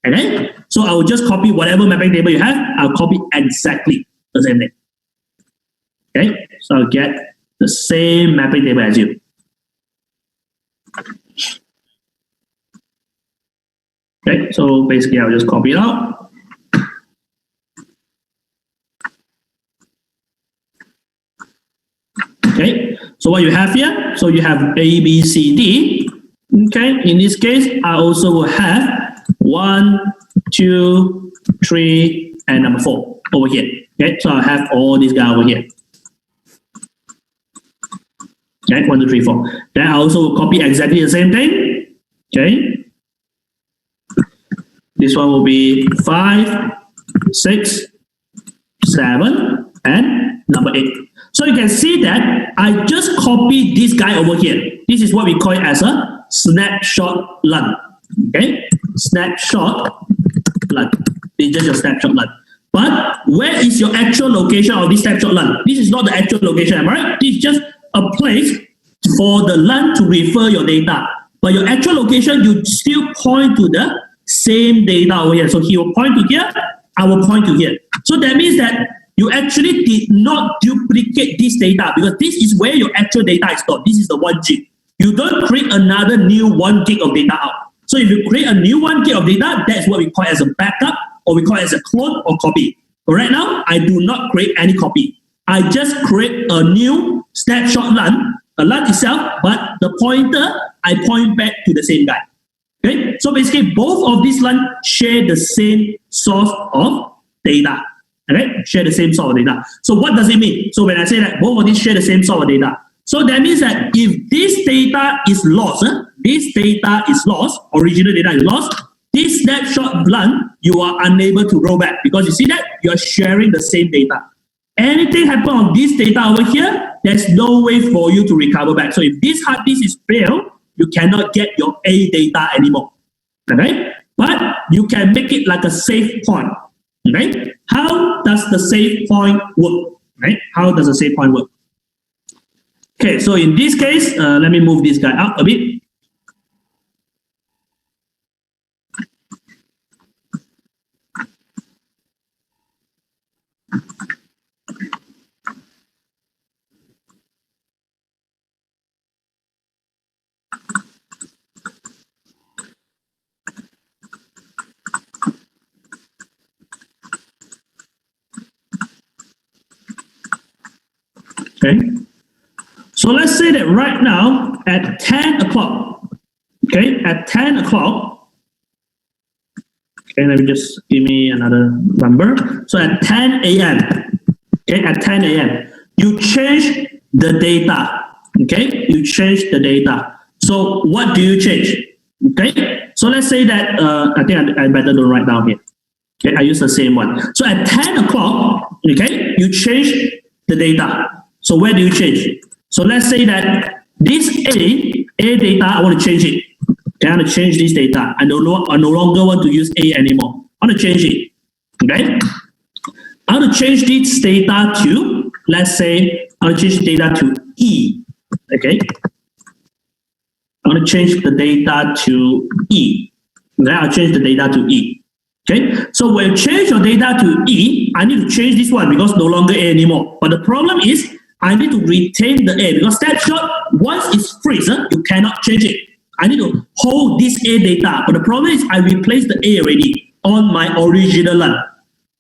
Okay, so I will just copy whatever mapping table you have. I'll copy exactly the same thing. Okay, so I'll get the same mapping table as you. Okay, so basically I'll just copy it out. Okay, so what you have here, so you have A, B, C, D. Okay, in this case, I also will have 1, 2, 3, and number 4 over here. Okay, so I have all these guys over here. Okay, 1, 2, 3, 4. Then I also will copy exactly the same thing. Okay, this one will be 5, 6, 7, and number 8. So you can see that I just copied this guy over here. This is what we call it as a snapshot LUN. Okay, snapshot LUN. It's just your snapshot LUN. But where is your actual location of this snapshot LUN? This is not the actual location, am I right? This is just a place for the LUN to refer your data. But your actual location, you still point to the same data over here. So he will point to here, I will point to here. So that means that you actually did not duplicate this data because this is where your actual data is stored. This is the 1 gig. You don't create another new 1 gig of data out. So if you create a new 1 gig of data, that's what we call as a backup, or we call it as a clone or copy. But right now, I do not create any copy. I just create a new snapshot LUN, a LUN itself, but the pointer, I point back to the same guy. Okay, so basically both of these LUN share the same source of data. Okay, share the same source of data. So what does it mean? So when I say that both of these share the same source of data, so that means that if this data is lost, original data is lost, this snapshot LUN, you are unable to roll back because you see that you are sharing the same data. Anything happen on this data over here, there's no way for you to recover back. So if this hard disk is failed, you cannot get your A data anymore. Okay? But you can make it like a save point. Okay? How does the save point work? Right? How does the save point work? Okay, so in this case, let me move this guy up a bit. Okay, so let's say that right now at 10 o'clock, okay, at 10 o'clock, okay, let me just give me another number. So at 10 a.m., okay, at 10 a.m., you change the data, okay, you change the data. So what do you change? Okay, so let's say that, I think I better don't write down here. Okay, I use the same one. So at 10 o'clock, okay, you change the data. So where do you change it? So let's say that this A data, I want to change it. Okay, I want to change this data. I no longer want to use A anymore. I want to change it. Okay? I want to change this data to, let's say, I want to change the data to E. Okay? I want to change the data to E. Okay, I'll change the data to E. Okay, so when you change your data to E, I need to change this one because no longer A anymore. But the problem is, I need to retain the A because snapshot, once it's freeze, you cannot change it. I need to hold this A data. But the problem is, I replaced the A already on my original LUN.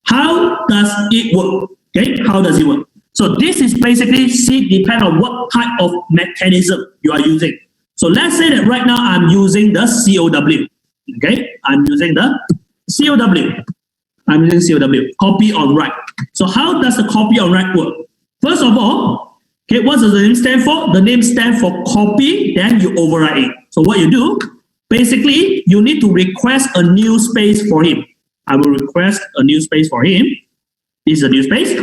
How does it work? Okay, how does it work? So this is basically, depend on what type of mechanism you are using. So let's say that right now I'm using the COW. Okay, I'm using the COW. I'm using COW, copy on write. So how does the copy on write work? First of all, okay, what does the name stand for? The name stands for copy, then you overwrite it. So what you do, basically, you need to request a new space for him. I will request a new space for him. This is a new space.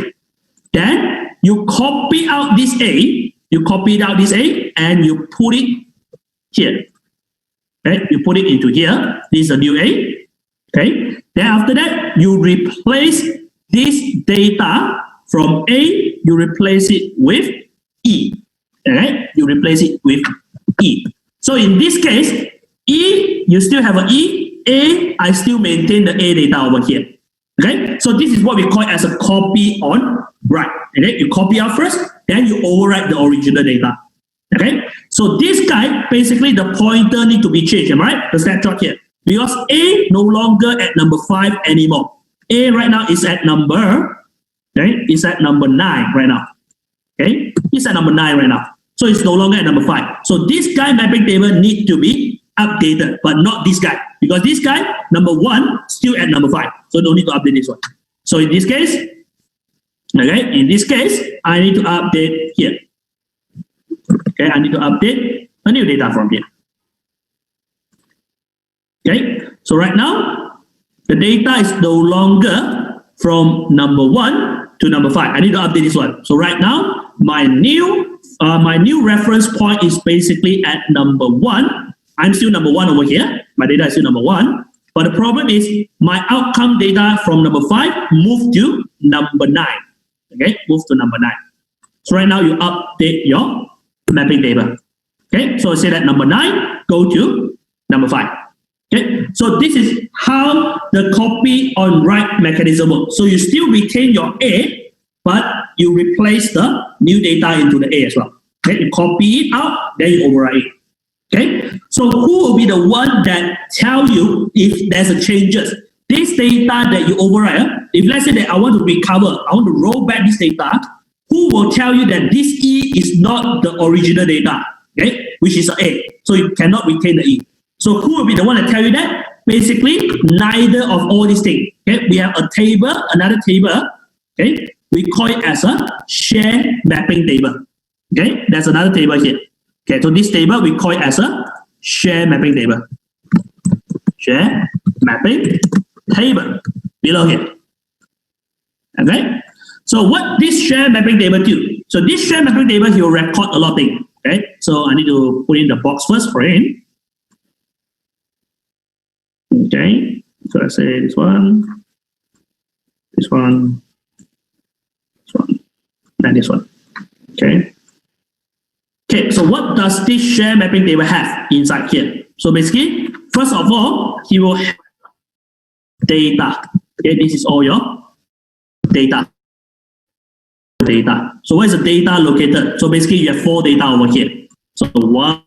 Then you copy out this A, and you put it here. Okay, you put it into here. This is a new A. Okay, then after that, you replace this data from A, you replace it with E. Okay, you replace it with E. So in this case, E, you still have an E. A, I still maintain the A data over here. Okay, so this is what we call it as a copy on write. Okay, you copy out first, then you overwrite the original data. Okay, so this guy, basically the pointer need to be changed, am I right? The snapshot here. Because A no longer at number 5 anymore. A right now is at number, okay, it's at number 9 right now. Okay, it's at number 9 right now. So it's no longer at number 5. So this guy mapping table need to be updated, but not this guy. Because this guy, number 1, still at number 5. So don't need to update this one. So in this case, okay, in this case, I need to update here. Okay, I need to update a new data from here. Okay, so right now, the data is no longer from number 1, to number 5. I need to update this one. So right now, my new reference point is basically at number 1. I'm still number 1 over here. My data is still number 1. But the problem is my outcome data from number 5 moved to number 9. Okay, move to number 9. So right now you update your mapping table. Okay, so I say that number 9 go to number 5. Okay, so this is how the copy on write mechanism works. So you still retain your A, but you replace the new data into the A as well. Okay, you copy it out, then you overwrite it. Okay, so who will be the one that tell you if there's a changes? This data that you overwrite, if let's say that I want to recover, I want to roll back this data, who will tell you that this E is not the original data, okay, which is A, so you cannot retain the E. So who will be the one that tell you that? Basically, neither of all these things. Okay, we have a table, another table, okay, we call it as a share mapping table. Okay, there's another table here. Okay, so this table we call it as a share mapping table. Share mapping table below here. Okay, so what this share mapping table do? So this share mapping table, he will record a lot of things. Okay, so I need to put in the box first for him. Okay, so I say this one, this one, this one, and this one. Okay. Okay, so what does this share mapping table have inside here? So basically, first of all, he will have data. Okay, this is all your data. So where is the data located? So basically, you have 4 data over here. So 1,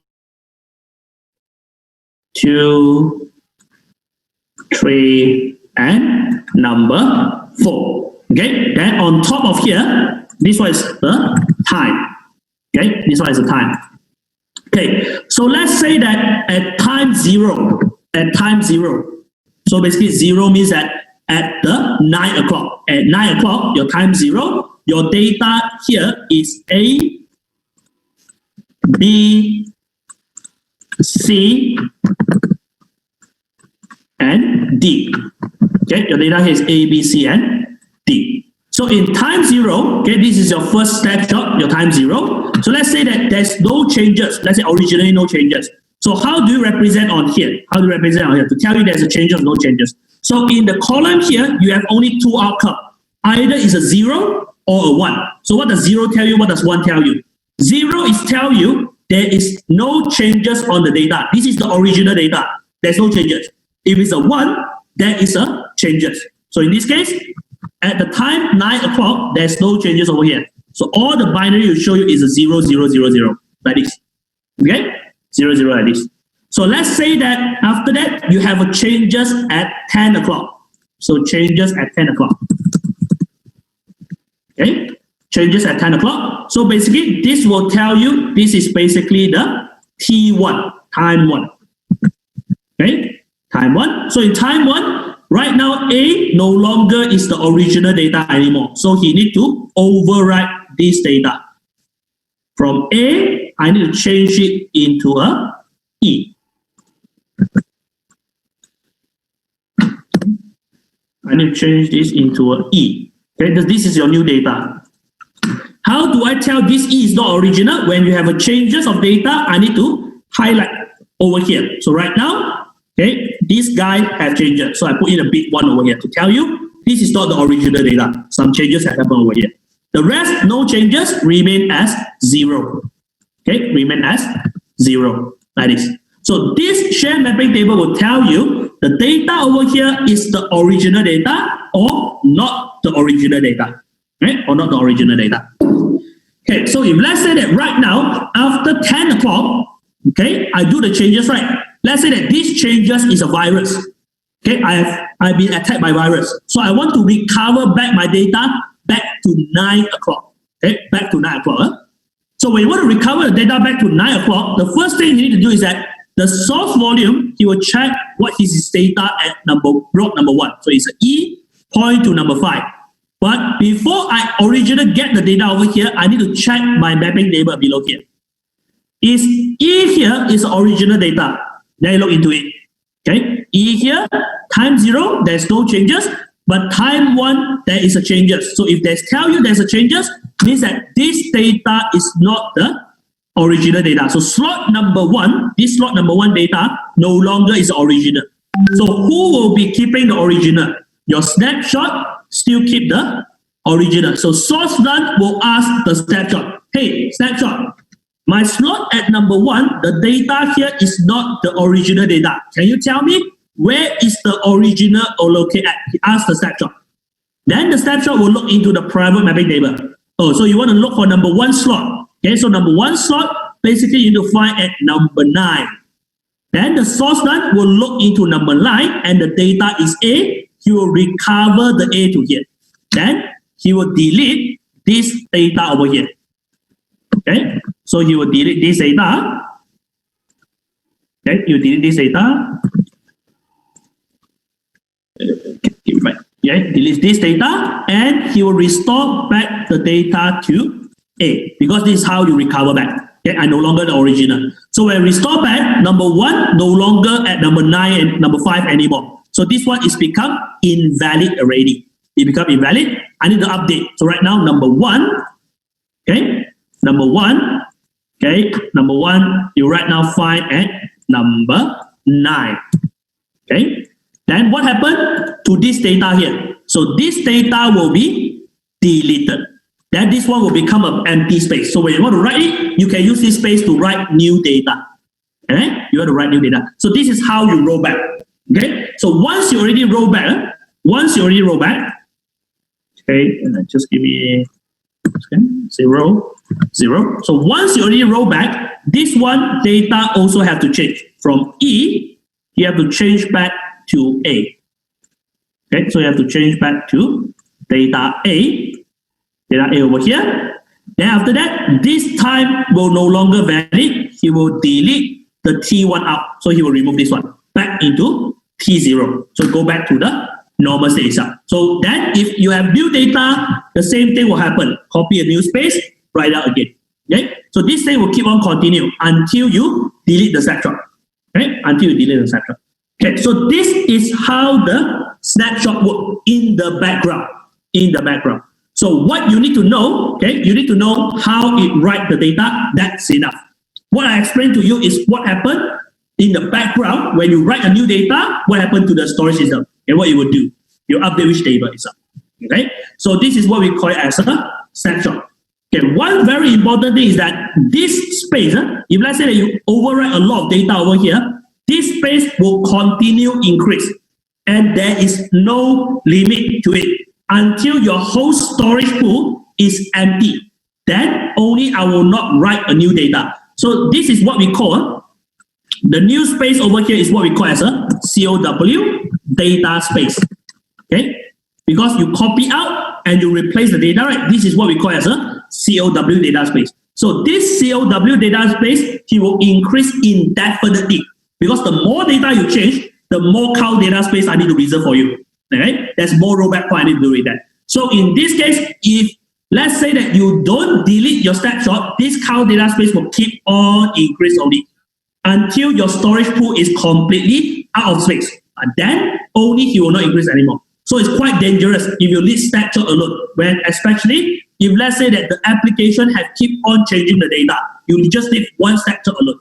2, 3, and number 4. Okay, then on top of here, this one is the time. Okay, this one is the time. Okay, so let's say that at time 0, so basically 0 means that at the 9 o'clock, at 9 o'clock, your time 0, your data here is A, B, C, and D. Okay, your data here is A, B, C, and D. So in time 0, okay, this is your first snapshot, your time 0. So let's say that there's no changes. Let's say originally no changes. So how do you represent on here? How do you represent on here? To tell you there's a change or no changes. So in the column here, you have only 2 outcomes. Either is a 0 or a 1. So what does 0 tell you? What does 1 tell you? 0 is tell you there is no changes on the data. This is the original data. There's no changes. If it's a 1, there is a changes. So in this case, at the time 9 o'clock, there's no changes over here. So all the binary will show you is a 0, 0, 0, 0, like this. Okay? 0, 0 like this. So let's say that after that, you have a changes at 10 o'clock. So changes at 10 o'clock. Okay? Changes at 10 o'clock. So basically, this will tell you this is basically the T1, time 1. Okay? Time 1. So in time 1, right now, A no longer is the original data anymore. So he need to overwrite this data. From A, I need to change it into a E. I need to change this into a E. Okay, this is your new data. How do I tell this E is not original? When you have a changes of data, I need to highlight over here. So right now, okay, this guy has changes. So I put in a big one over here to tell you this is not the original data. Some changes have happened over here. The rest, no changes, remain as 0. Okay, remain as 0, like this. So this share mapping table will tell you the data over here is the original data or not the original data. Okay, or not the original data. Okay, so if let's say that right now, after 10 o'clock, okay, I do the changes right. Let's say that this changes is a virus. Okay, I've been attacked by virus. So I want to recover back my data back to 9 o'clock. Okay, back to 9 o'clock. Huh? So when you want to recover the data back to 9 o'clock, the first thing you need to do is that the source volume, he will check what is his data at block number 1. So it's an E point to number 5. But before I originally get the data over here, I need to check my mapping table below here. Is E here is original data? Then you look into it. Okay, E here, time 0, there's no changes. But time 1, there is a changes. So if they tell you there's a changes, means that this data is not the original data. So slot number 1, this slot number 1 data no longer is original. So who will be keeping the original? Your snapshot still keep the original. So source run will ask the snapshot, hey, snapshot, my slot at number 1, the data here is not the original data. Can you tell me where is the original or located at? He asks the snapshot. Then the snapshot will look into the private mapping table. Oh, so you want to look for number 1 slot. Okay, so number 1 slot, basically you need to find at number 9. Then the source run will look into number 9 and the data is A. He will recover the A to here. Then he will delete this data over here. Okay, so he will delete this data. Okay, you delete this data. Okay, delete this data and he will restore back the data to A because this is how you recover back. Okay, and no longer the original. So when restore back, number 1 no longer at number 9 and number 5 anymore. So this one is become invalid already. It become invalid. I need to update. So right now, number 1, okay, number 1, okay, number 1, you right now find at number 9. Okay, then what happened to this data here? So this data will be deleted. Then this one will become an empty space. So when you want to write it, you can use this space to write new data. Okay, you want to write new data. So this is how you roll back. Okay, so once you already roll back, okay, and just give me 0, 0. So once you already roll back, this one data also have to change from E. You have to change back to A. Okay, so you have to change back to data A over here. Then after that, this time will no longer valid. He will delete the T1 out. So he will remove this one back into T0. So go back to the normal state itself. So then if you have new data, the same thing will happen. Copy a new space, write out again. Okay? So this thing will keep on continue until you delete the snapshot. Okay? Until you delete the snapshot. Okay, so this is how the snapshot works in the background. So what you need to know, okay, you need to know how it write the data. That's enough. What I explained to you is what happened in the background when you write a new data, what happened to the storage system and what you would do. You update which table itself. Okay, so this is what we call it as a snapshot. Okay, one very important thing is that this space, if let's say that you overwrite a lot of data over here, this space will continue increase and there is no limit to it until your whole storage pool is empty. Then only I will not write a new data. So this is what we call, the new space over here is what we call as a COW data space. Okay, because you copy out and you replace the data, right? This is what we call as a COW data space. So this COW data space, it will increase indefinitely because the more data you change, the more cow data space I need to reserve for you. Okay, there's more rollback point I need to do with that. So in this case, if let's say that you don't delete your snapshot, this cow data space will keep on increase only until your storage pool is completely out of space. And then only he will not increase anymore. So it's quite dangerous if you leave snapshot alone, when especially if let's say that the application have keep on changing the data, you just leave one snapshot alone.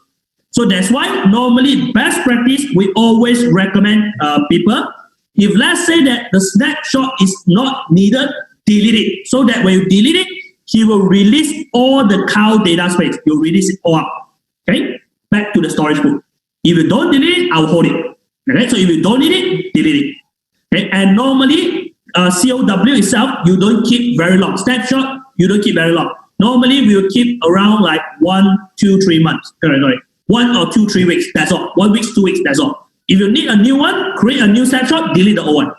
So that's why normally best practice, we always recommend people, if let's say that the snapshot is not needed, delete it. So that when you delete it, he will release all the cow data space. You'll release it all up. Okay? Back to the storage pool. If you don't delete it, I'll hold it. Okay? So if you don't need it, delete it. Okay? And normally, COW itself, you don't keep very long. Snapshot, you don't keep very long. Normally, we will keep around like 1, 2, 3 months. Sorry. 1 or 2, 3 weeks. That's all. 1 week, 2 weeks. That's all. If you need a new one, create a new snapshot, delete the old one,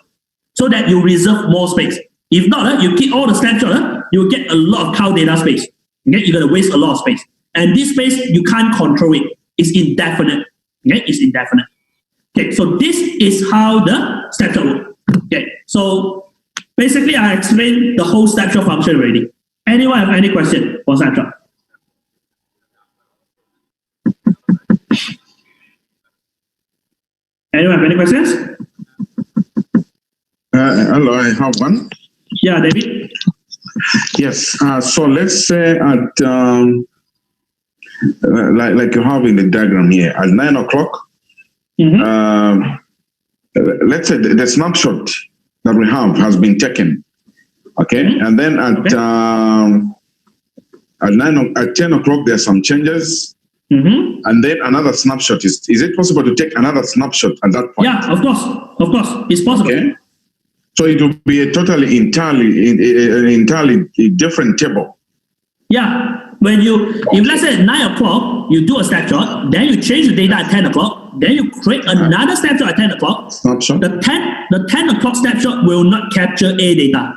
so that you reserve more space. If not, you keep all the snapshot, you will get a lot of cow data space. Okay? You're going to waste a lot of space. And this space, you can't control it. It's indefinite. Okay? It's indefinite. Okay, so this is how the snapshot works. Okay, so basically I explained the whole snapshot function already. Anyone have any question for snapshot? Anyone have any questions? Hello, I have one. Yeah, David. Yes. So let's say at like you have in the diagram here at 9 o'clock. Let's say the snapshot that we have has been taken. Okay, and then at 10 o'clock there's some changes. And then another snapshot. Is it possible to take another snapshot at that point? Yeah, of course, it's possible. Okay. So it will be a entirely different table. Yeah. If let's say at 9 o'clock, you do a snapshot, then you change the data at 10 o'clock, then you create another snapshot at 10 o'clock. Snapshot. The 10 o'clock snapshot will not capture A data.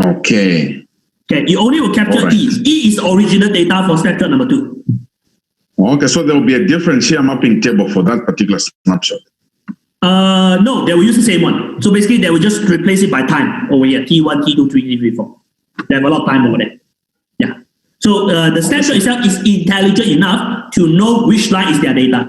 Okay. Okay, it only will capture E. E is original data for snapshot number 2. Okay, so there will be a different share mapping table for that particular snapshot. No, they will use the same one. So basically, they will just replace it by time over here. T1, T2, T3, T4. They have a lot of time over there. Yeah. So the snapshot itself is intelligent enough to know which line is their data.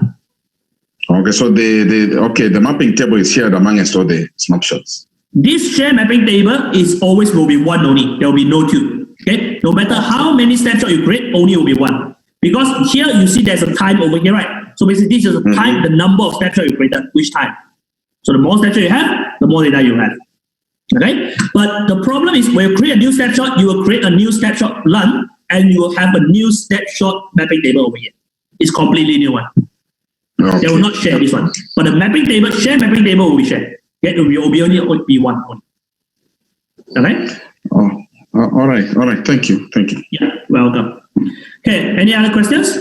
Okay, so the mapping table is shared amongst all the snapshots. This share mapping table is always will be one only. There will be no two. Okay. No matter how many snapshots you create, only will be one. Because here you see there's a time over here, right? So basically, this is the time, the number of snapshots you created, which time. So the more snapshots you have, the more data you have. Okay? But the problem is when you create a new snapshot, you will create a new snapshot run, and you will have a new snapshot mapping table over here. It's completely new one. Okay. They will not share this one. But the mapping table, share mapping table will be shared. Okay? It will only be one only. Okay? All right. Thank you. Yeah, welcome. Okay, any other questions?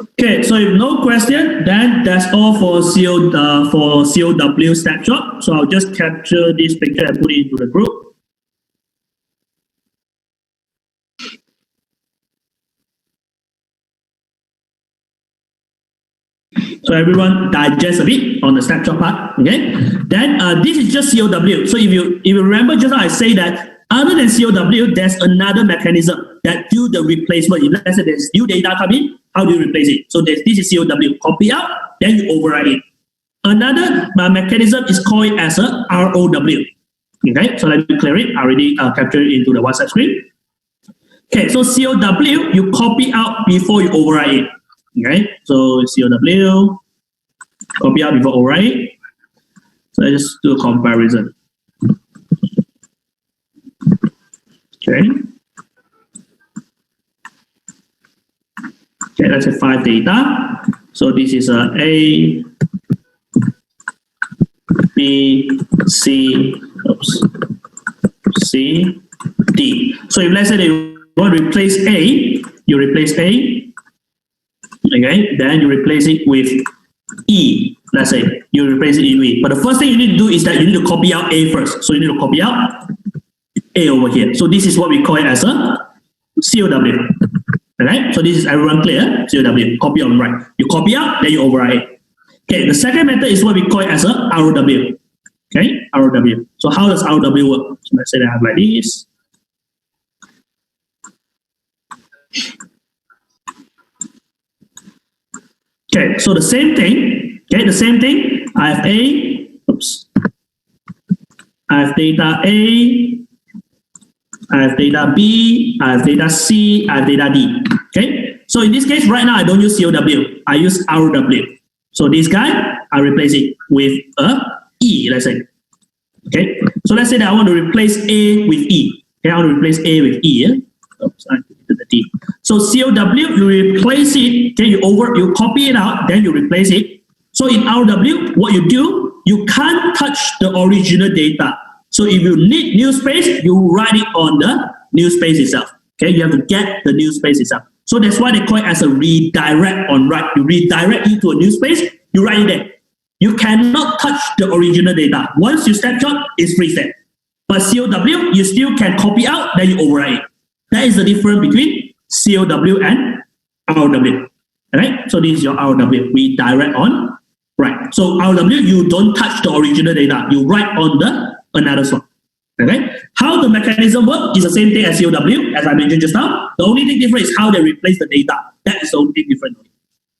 Okay, so if no question, then that's all for COW snapshot. So I'll just capture this picture and put it into the group. So everyone digest a bit on the snapshot part, okay? Then this is just COW. So if you remember just now I say that other than COW, there's another mechanism that do the replacement. If let's say there's new data come in, how do you replace it? So this is COW. Copy out, then you override it. Another mechanism is called as a ROW. Okay, so let me clear it. I already captured it into the WhatsApp screen. Okay, so COW, you copy out before you override it. Okay, so COW, copy out before override it. So let's just do a comparison. Okay, let's say 5 data. So this is A, B, C, C, D. So if let's say they want to replace A, you replace A. Okay, then you replace it with E. Let's say you replace it with E. But the first thing you need to do is that you need to copy out A first. So you need to copy out A over here. So this is what we call it as a COW. Alright, so this is everyone clear? COW, copy on right. You copy out, then you override. Okay, the second method is what we call it as a ROW. Okay, ROW. So how does ROW work? So let's say I have like this. Okay, so the same thing. Okay, the same thing. I have A. I have data A. I have data B. I have data C. I have data D. Okay, so in this case, right now I don't use COW. I use ROW. So this guy, I replace it with a E. Let's say. Okay, so let's say that I want to replace A with E. Okay, I want to replace A with E. Yeah? Oops, I did the D. So COW, you replace it, okay, you copy it out, then you replace it. So in ROW, what you do, you can't touch the original data. So if you need new space, you write it on the new space itself. Okay, you have to get the new space itself. So that's why they call it as a redirect on write. You redirect it to a new space, you write it there. You cannot touch the original data. Once you snapshot, it's freeze there. But COW, you still can copy out, then you overwrite it. That is the difference between COW and ROW. Right? So this is your ROW. We direct on right. So ROW, you don't touch the original data. You write on the another slot. Okay? How the mechanism works is the same thing as COW, as I mentioned just now. The only thing different is how they replace the data. That is the only thing different.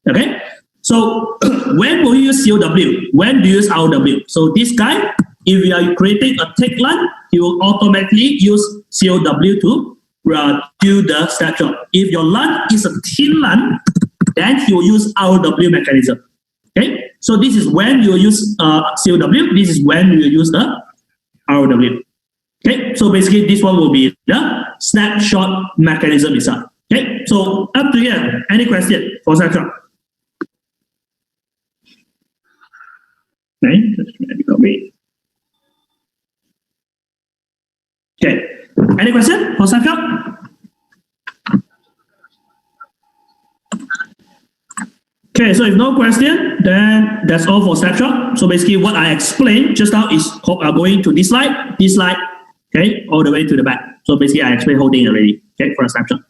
Okay? So when will you use COW? When do you use ROW? So this guy, if you are creating a thick line, he will automatically use COW to do the snapshot. If your line is a thin line, then he will use ROW mechanism. Okay, so this is when you use COW. This is when you use the ROW. Okay, so basically this one will be the snapshot mechanism itself. Okay, so up to here. Any question for snapshot? Okay, okay. Any question for snapshot? Okay, so if no question, then that's all for snapshot. So basically what I explained just now is going to this slide, okay, all the way to the back. So basically I explained whole thing already, okay, for a snapshot.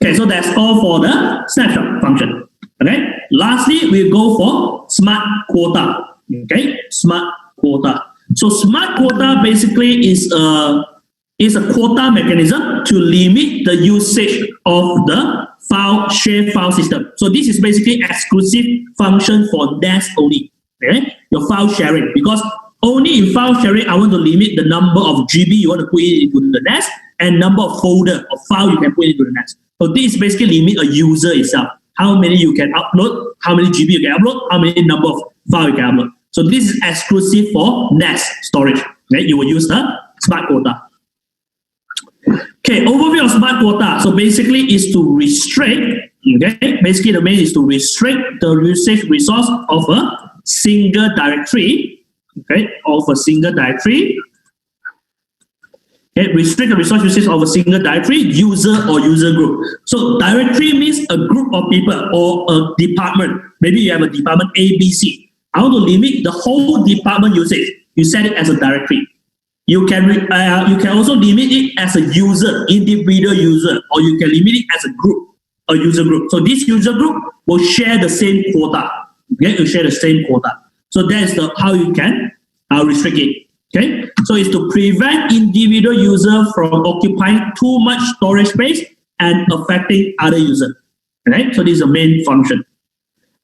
Okay, so that's all for the snapshot function. Okay, lastly, we go for smart quota. Okay, smart quota. So smart quota basically is a quota mechanism to limit the usage of the shared file system. So this is basically exclusive function for NAS only. Okay, your file sharing, because only in file sharing I want to limit the number of GB you want to put into the NAS and number of folder or file you can put into the NAS. So this is basically limit a user itself. How many you can upload, how many GB you can upload, how many number of file you can upload. So this is exclusive for NAS storage. Okay, you will use the smart quota. Okay, overview of smart quota. So basically is to restrict, okay, basically the main is to restrict the usage resource of a single directory, okay, of a single directory. Okay, restrict the resource usage of a single directory, user or user group. So directory means a group of people or a department. Maybe you have a department A, B, C. I want to limit the whole department usage. You set it as a directory. You can also limit it as a user, individual user, or you can limit it as a group, a user group. So this user group will share the same quota. Okay, you share the same quota. So that's how you can restrict it. Okay, so it's to prevent individual user from occupying too much storage space and affecting other users. Okay, so this is the main function.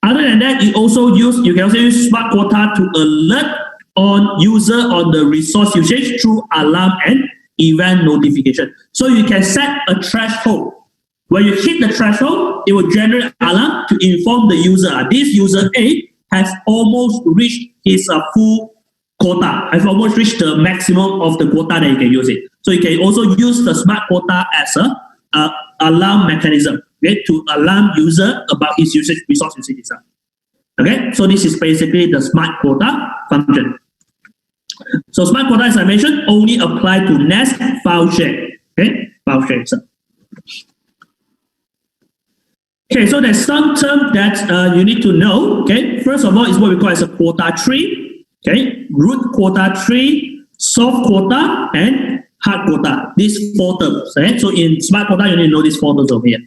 Other than that, you can also use smart quota to alert on user on the resource usage through alarm and event notification. So you can set a threshold. When you hit the threshold, it will generate alarm to inform the user. This user A has almost reached his full quota. Has almost reached the maximum of the quota that you can use it. So you can also use the smart quota as a alarm mechanism, okay, to alarm user about his resource usage itself. Okay, so this is basically the smart quota function. So smart quota, as I mentioned, only apply to NAS file share. Okay, file share itself. Okay, so there's some term that you need to know. Okay, first of all is what we call as a quota tree. Okay, root quota tree, soft quota, and hard quota. These four terms. Okay, so in smart quota, you need to know these four terms over here.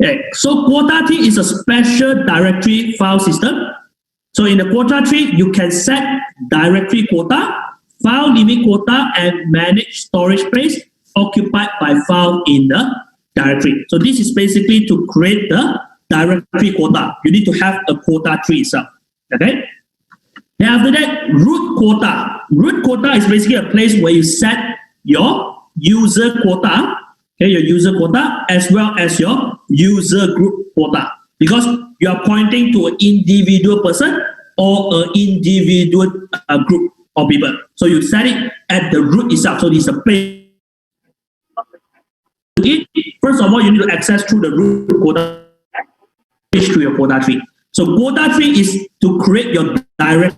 Okay, so quota tree is a special directory file system. So in the quota tree, you can set directory quota, file limit quota, and manage storage space occupied by file in the directory. So this is basically to create the directory quota. You need to have a quota tree itself. Okay. Then after that, root quota. Root quota is basically a place where you set your user quota, okay, your user quota, as well as your user group quota. Because you are pointing to an individual person or an individual group of people. So you set it at the root itself. So this is a place. First of all, you need to access through the root quota page to your quota tree. So quota tree is to create your direct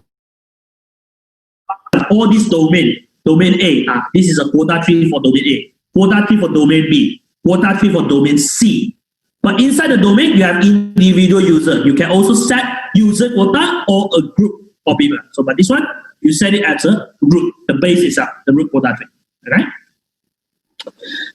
all this domain A. This is a quota tree for domain A, quota tree for domain B, quota tree for domain C. But inside the domain, you have individual user. You can also set user quota or a group of people. So, but this one, you set it as a root, the base itself, the root quota tree. Okay?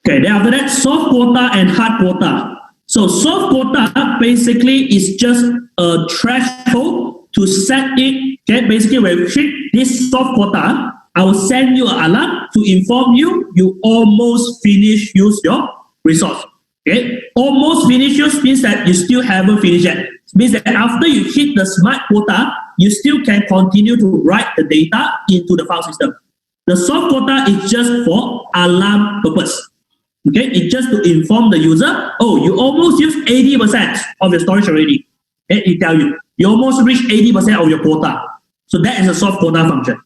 Okay, then after that, soft quota and hard quota. So soft quota basically is just a threshold to set it. Okay, basically when you hit this soft quota, I will send you an alarm to inform you almost finished use your resource. Okay, almost finished use means that you still haven't finished yet. It means that after you hit the smart quota, you still can continue to write the data into the file system. The soft quota is just for alarm purpose. Okay, it's just to inform the user, oh, you almost used 80% of your storage already. Okay, it tell you, you almost reached 80% of your quota. So that is a soft quota function.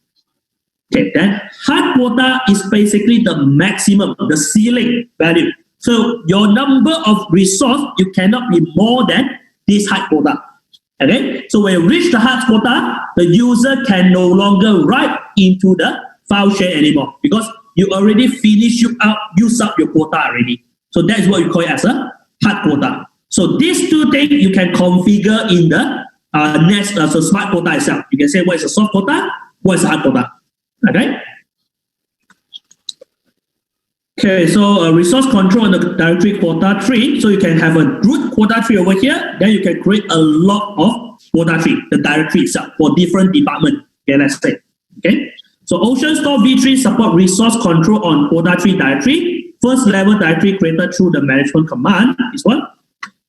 Okay, then hard quota is basically the maximum, the ceiling value. So your number of resource, you cannot be more than this hard quota. Okay, so when you reach the hard quota, the user can no longer write into the file share anymore because you already use up your quota already. So that is what we call it as a hard quota. So these two things you can configure in the next so smart quota itself. You can say what is a soft quota, what is a hard quota. Okay. Okay, so resource control on the directory quota tree. So you can have a root quota tree over here. Then you can create a lot of quota tree, the directory itself for different departments. Okay, let's say. Okay. So Ocean Store V3 support resource control on quota tree directory. First level directory created through the management command is one.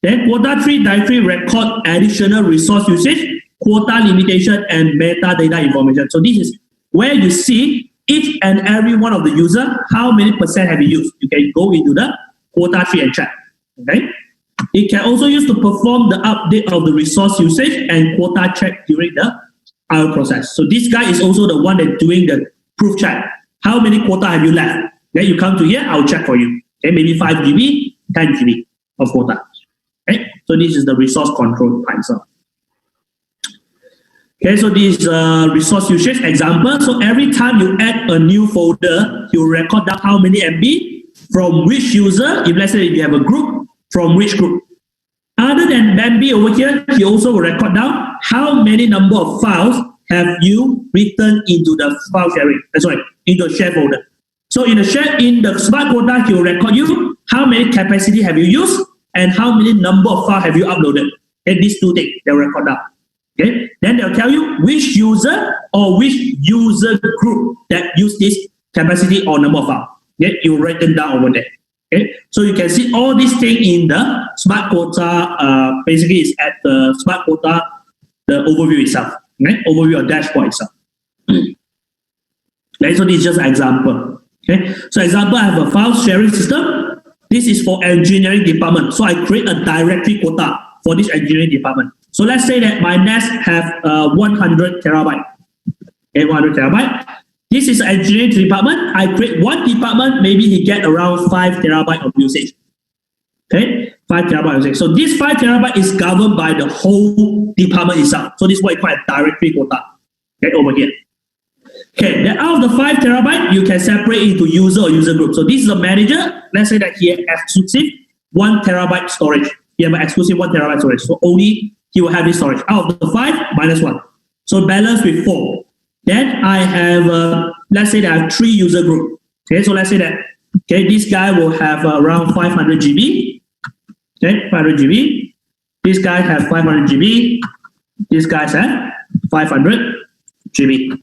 Then quota tree directory record additional resource usage, quota limitation, and metadata information. So this is where you see each and every one of the user, how many percent have you used. You can go into the quota tree and check. Okay. It can also use to perform the update of the resource usage and quota check during the IO process. So this guy is also the one that doing the proof check. How many quota have you left? Then you come to here, I'll check for you. Okay, maybe 5 GB, 10 GB of quota. Okay, so this is the resource control answer. Okay, so this is resource usage example. So every time you add a new folder, you record down how many MB from which user. If let's say you have a group, from which group. Other than MB over here, you also will record down how many number of files have you written into the file sharing. Into the share folder. So in the smart quota, he will record you how many capacity have you used and how many number of files have you uploaded. And these two things they'll record down. Okay. Then they'll tell you which user or which user group that use this capacity or number of files. Okay, you write them down over there. Okay, so you can see all these things in the smart quota. Basically, it's at the smart quota, the overview itself. Okay, overview or dashboard itself. Okay, so this is just an example. Okay, so example, I have a file sharing system. This is for engineering department. So I create a directory quota for this engineering department. So let's say that my NAS have 100 terabyte. Okay, 100 terabyte. This is engineering department. I create one department, maybe he get around 5 terabyte of usage. Okay, 5 terabyte usage. So this 5 terabyte is governed by the whole department itself. So this is what I call a directory quota. Okay, over here. Okay, then out of the 5 terabyte, you can separate into user or user group. So this is a manager. Let's say that he has exclusive 1 terabyte storage. He have an exclusive 1 terabyte storage. So only he will have this storage. Out of the 5, minus 1. So balance with 4. Then I have, let's say that I have 3 user group. Okay, so let's say that, okay, this guy will have around 500 GB. Okay, 500 GB. This guy has 500 GB. This guy's at 500 GB.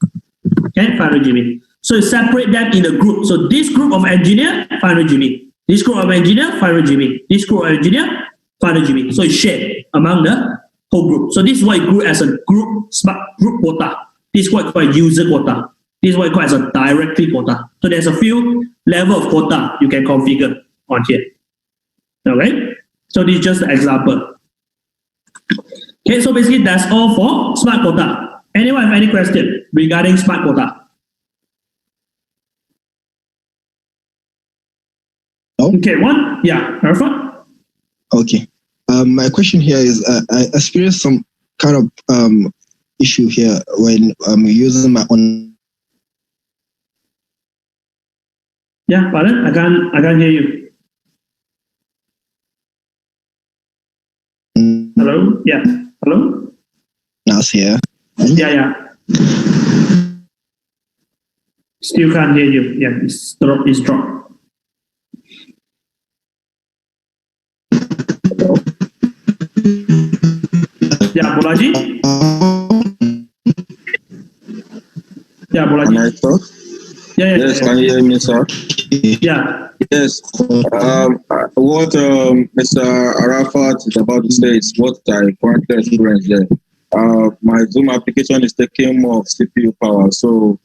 Okay, 500 GB. So you separate them in a group. So this group of engineer, 500 GB. This group of engineer, 500 GB. This group of engineer, 500 GB. So it's shared among the whole group. So this is what you group as a group smart group quota. This is what you call a user quota. This is what you call as a directory quota. So there's a few level of quota you can configure on here. Okay. So this is just an example. Okay. So basically that's all for smart quota. Anyone have any question regarding smart quota? No? Okay. One. Yeah. Alpha? Okay. My question here is I experienced some kind of issue here when I'm using my own. Yeah, pardon? I can't hear you. Hello? Yeah. Hello? Now it's here. Yeah. Still can't hear you. Yeah, it's dropped. Yeah, Bolaji? Yeah, Bolaji. Can I talk? Yes, can you hear me, sir? Yeah. Yes. What Mr. Arafat is about to say is what I currently experience there. My Zoom application is taking more of CPU power, so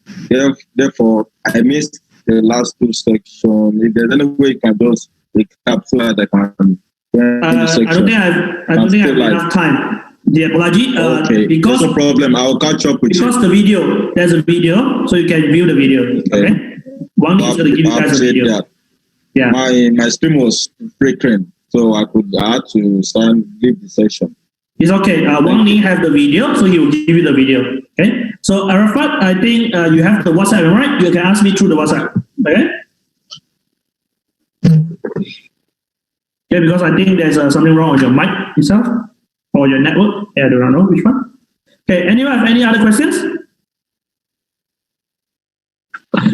therefore I missed the last two sections. If there's any way you can just recap so that I can. I don't think I have enough time. The apology. Okay. Because no problem. I'll catch up with because you. there's a video, so you can view the video. Okay. One is going to give you guys a video. That. Yeah. My stream was flickering, so I had to leave the session. It's okay. Wang Ning have the video, so he will give you the video. Okay. So Arafat, I think you have the WhatsApp, right? You can ask me through the WhatsApp. Okay. Yeah, because I think there's something wrong with your mic itself or your network. Yeah, I do not know which one. Okay. Anyone have any other questions?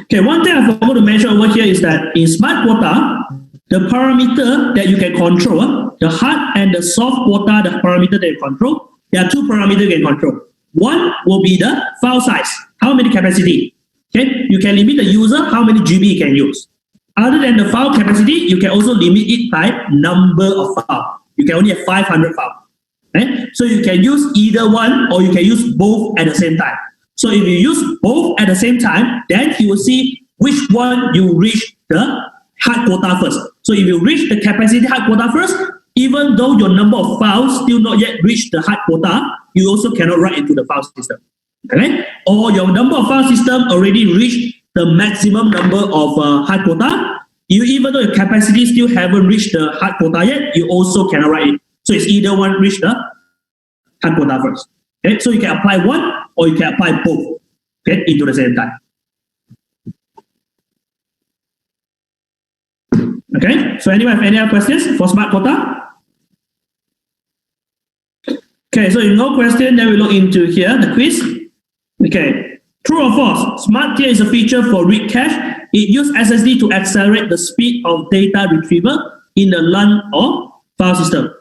Okay. One thing I forgot to mention over here is that in smart quota, the parameter that you can control, the hard and the soft quota, the parameter that you control, there are two parameters you can control. One will be the file size, how many capacity. Okay, you can limit the user how many GB you can use. Other than the file capacity, you can also limit it by number of files. You can only have 500 files. Okay? So you can use either one or you can use both at the same time. So if you use both at the same time, then you will see which one you reach the hard quota first. So if you reach the capacity hard quota first, even though your number of files still not yet reach the hard quota, you also cannot write into the file system. Okay? Or your number of file system already reached the maximum number of hard quota. Even though your capacity still haven't reached the hard quota yet, you also cannot write it. So it's either one reach the hard quota first. Okay? So you can apply one or you can apply both, okay, into the same time. Okay, so anyone have any other questions for smart quota? Okay, so if no question, then we look into here, the quiz. Okay, true or false? Smart tier is a feature for read cache. It uses SSD to accelerate the speed of data retrieval in the LAN or file system.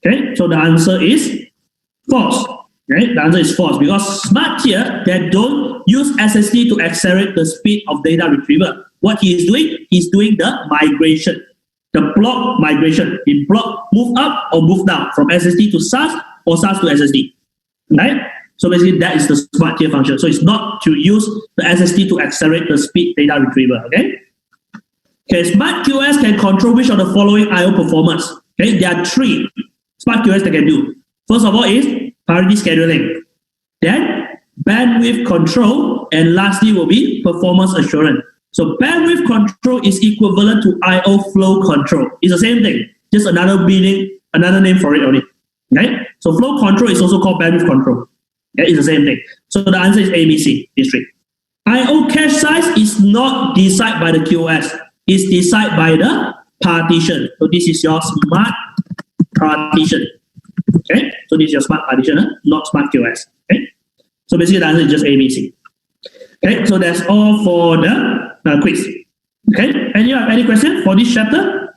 Okay, so the answer is false. Okay, the answer is false because smart tier that don't use SSD to accelerate the speed of data retrieval. What he is doing, he's doing the migration, the block migration. In block, move up or move down from SSD to SAS or SAS to SSD. Right? So basically, that is the smart tier function. So it's not to use the SSD to accelerate the speed data retrieval. Okay. Okay. Smart QoS can control which of the following I/O performance. Okay. There are three smart QoS that can do. First of all is priority scheduling. Then bandwidth control, and lastly will be performance assurance. So bandwidth control is equivalent to I/O flow control. It's the same thing, just another meaning, another name for it only. Okay. So flow control is also called bandwidth control. Okay, it's the same thing. So the answer is ABC, these three. I/O cache size is not decided by the QoS. It's decided by the partition. So this is your smart partition. Okay, so this is your smart partition, not smart QoS. Okay, so basically the answer is just ABC. Okay, so that's all for the quiz. Okay, any question for this chapter?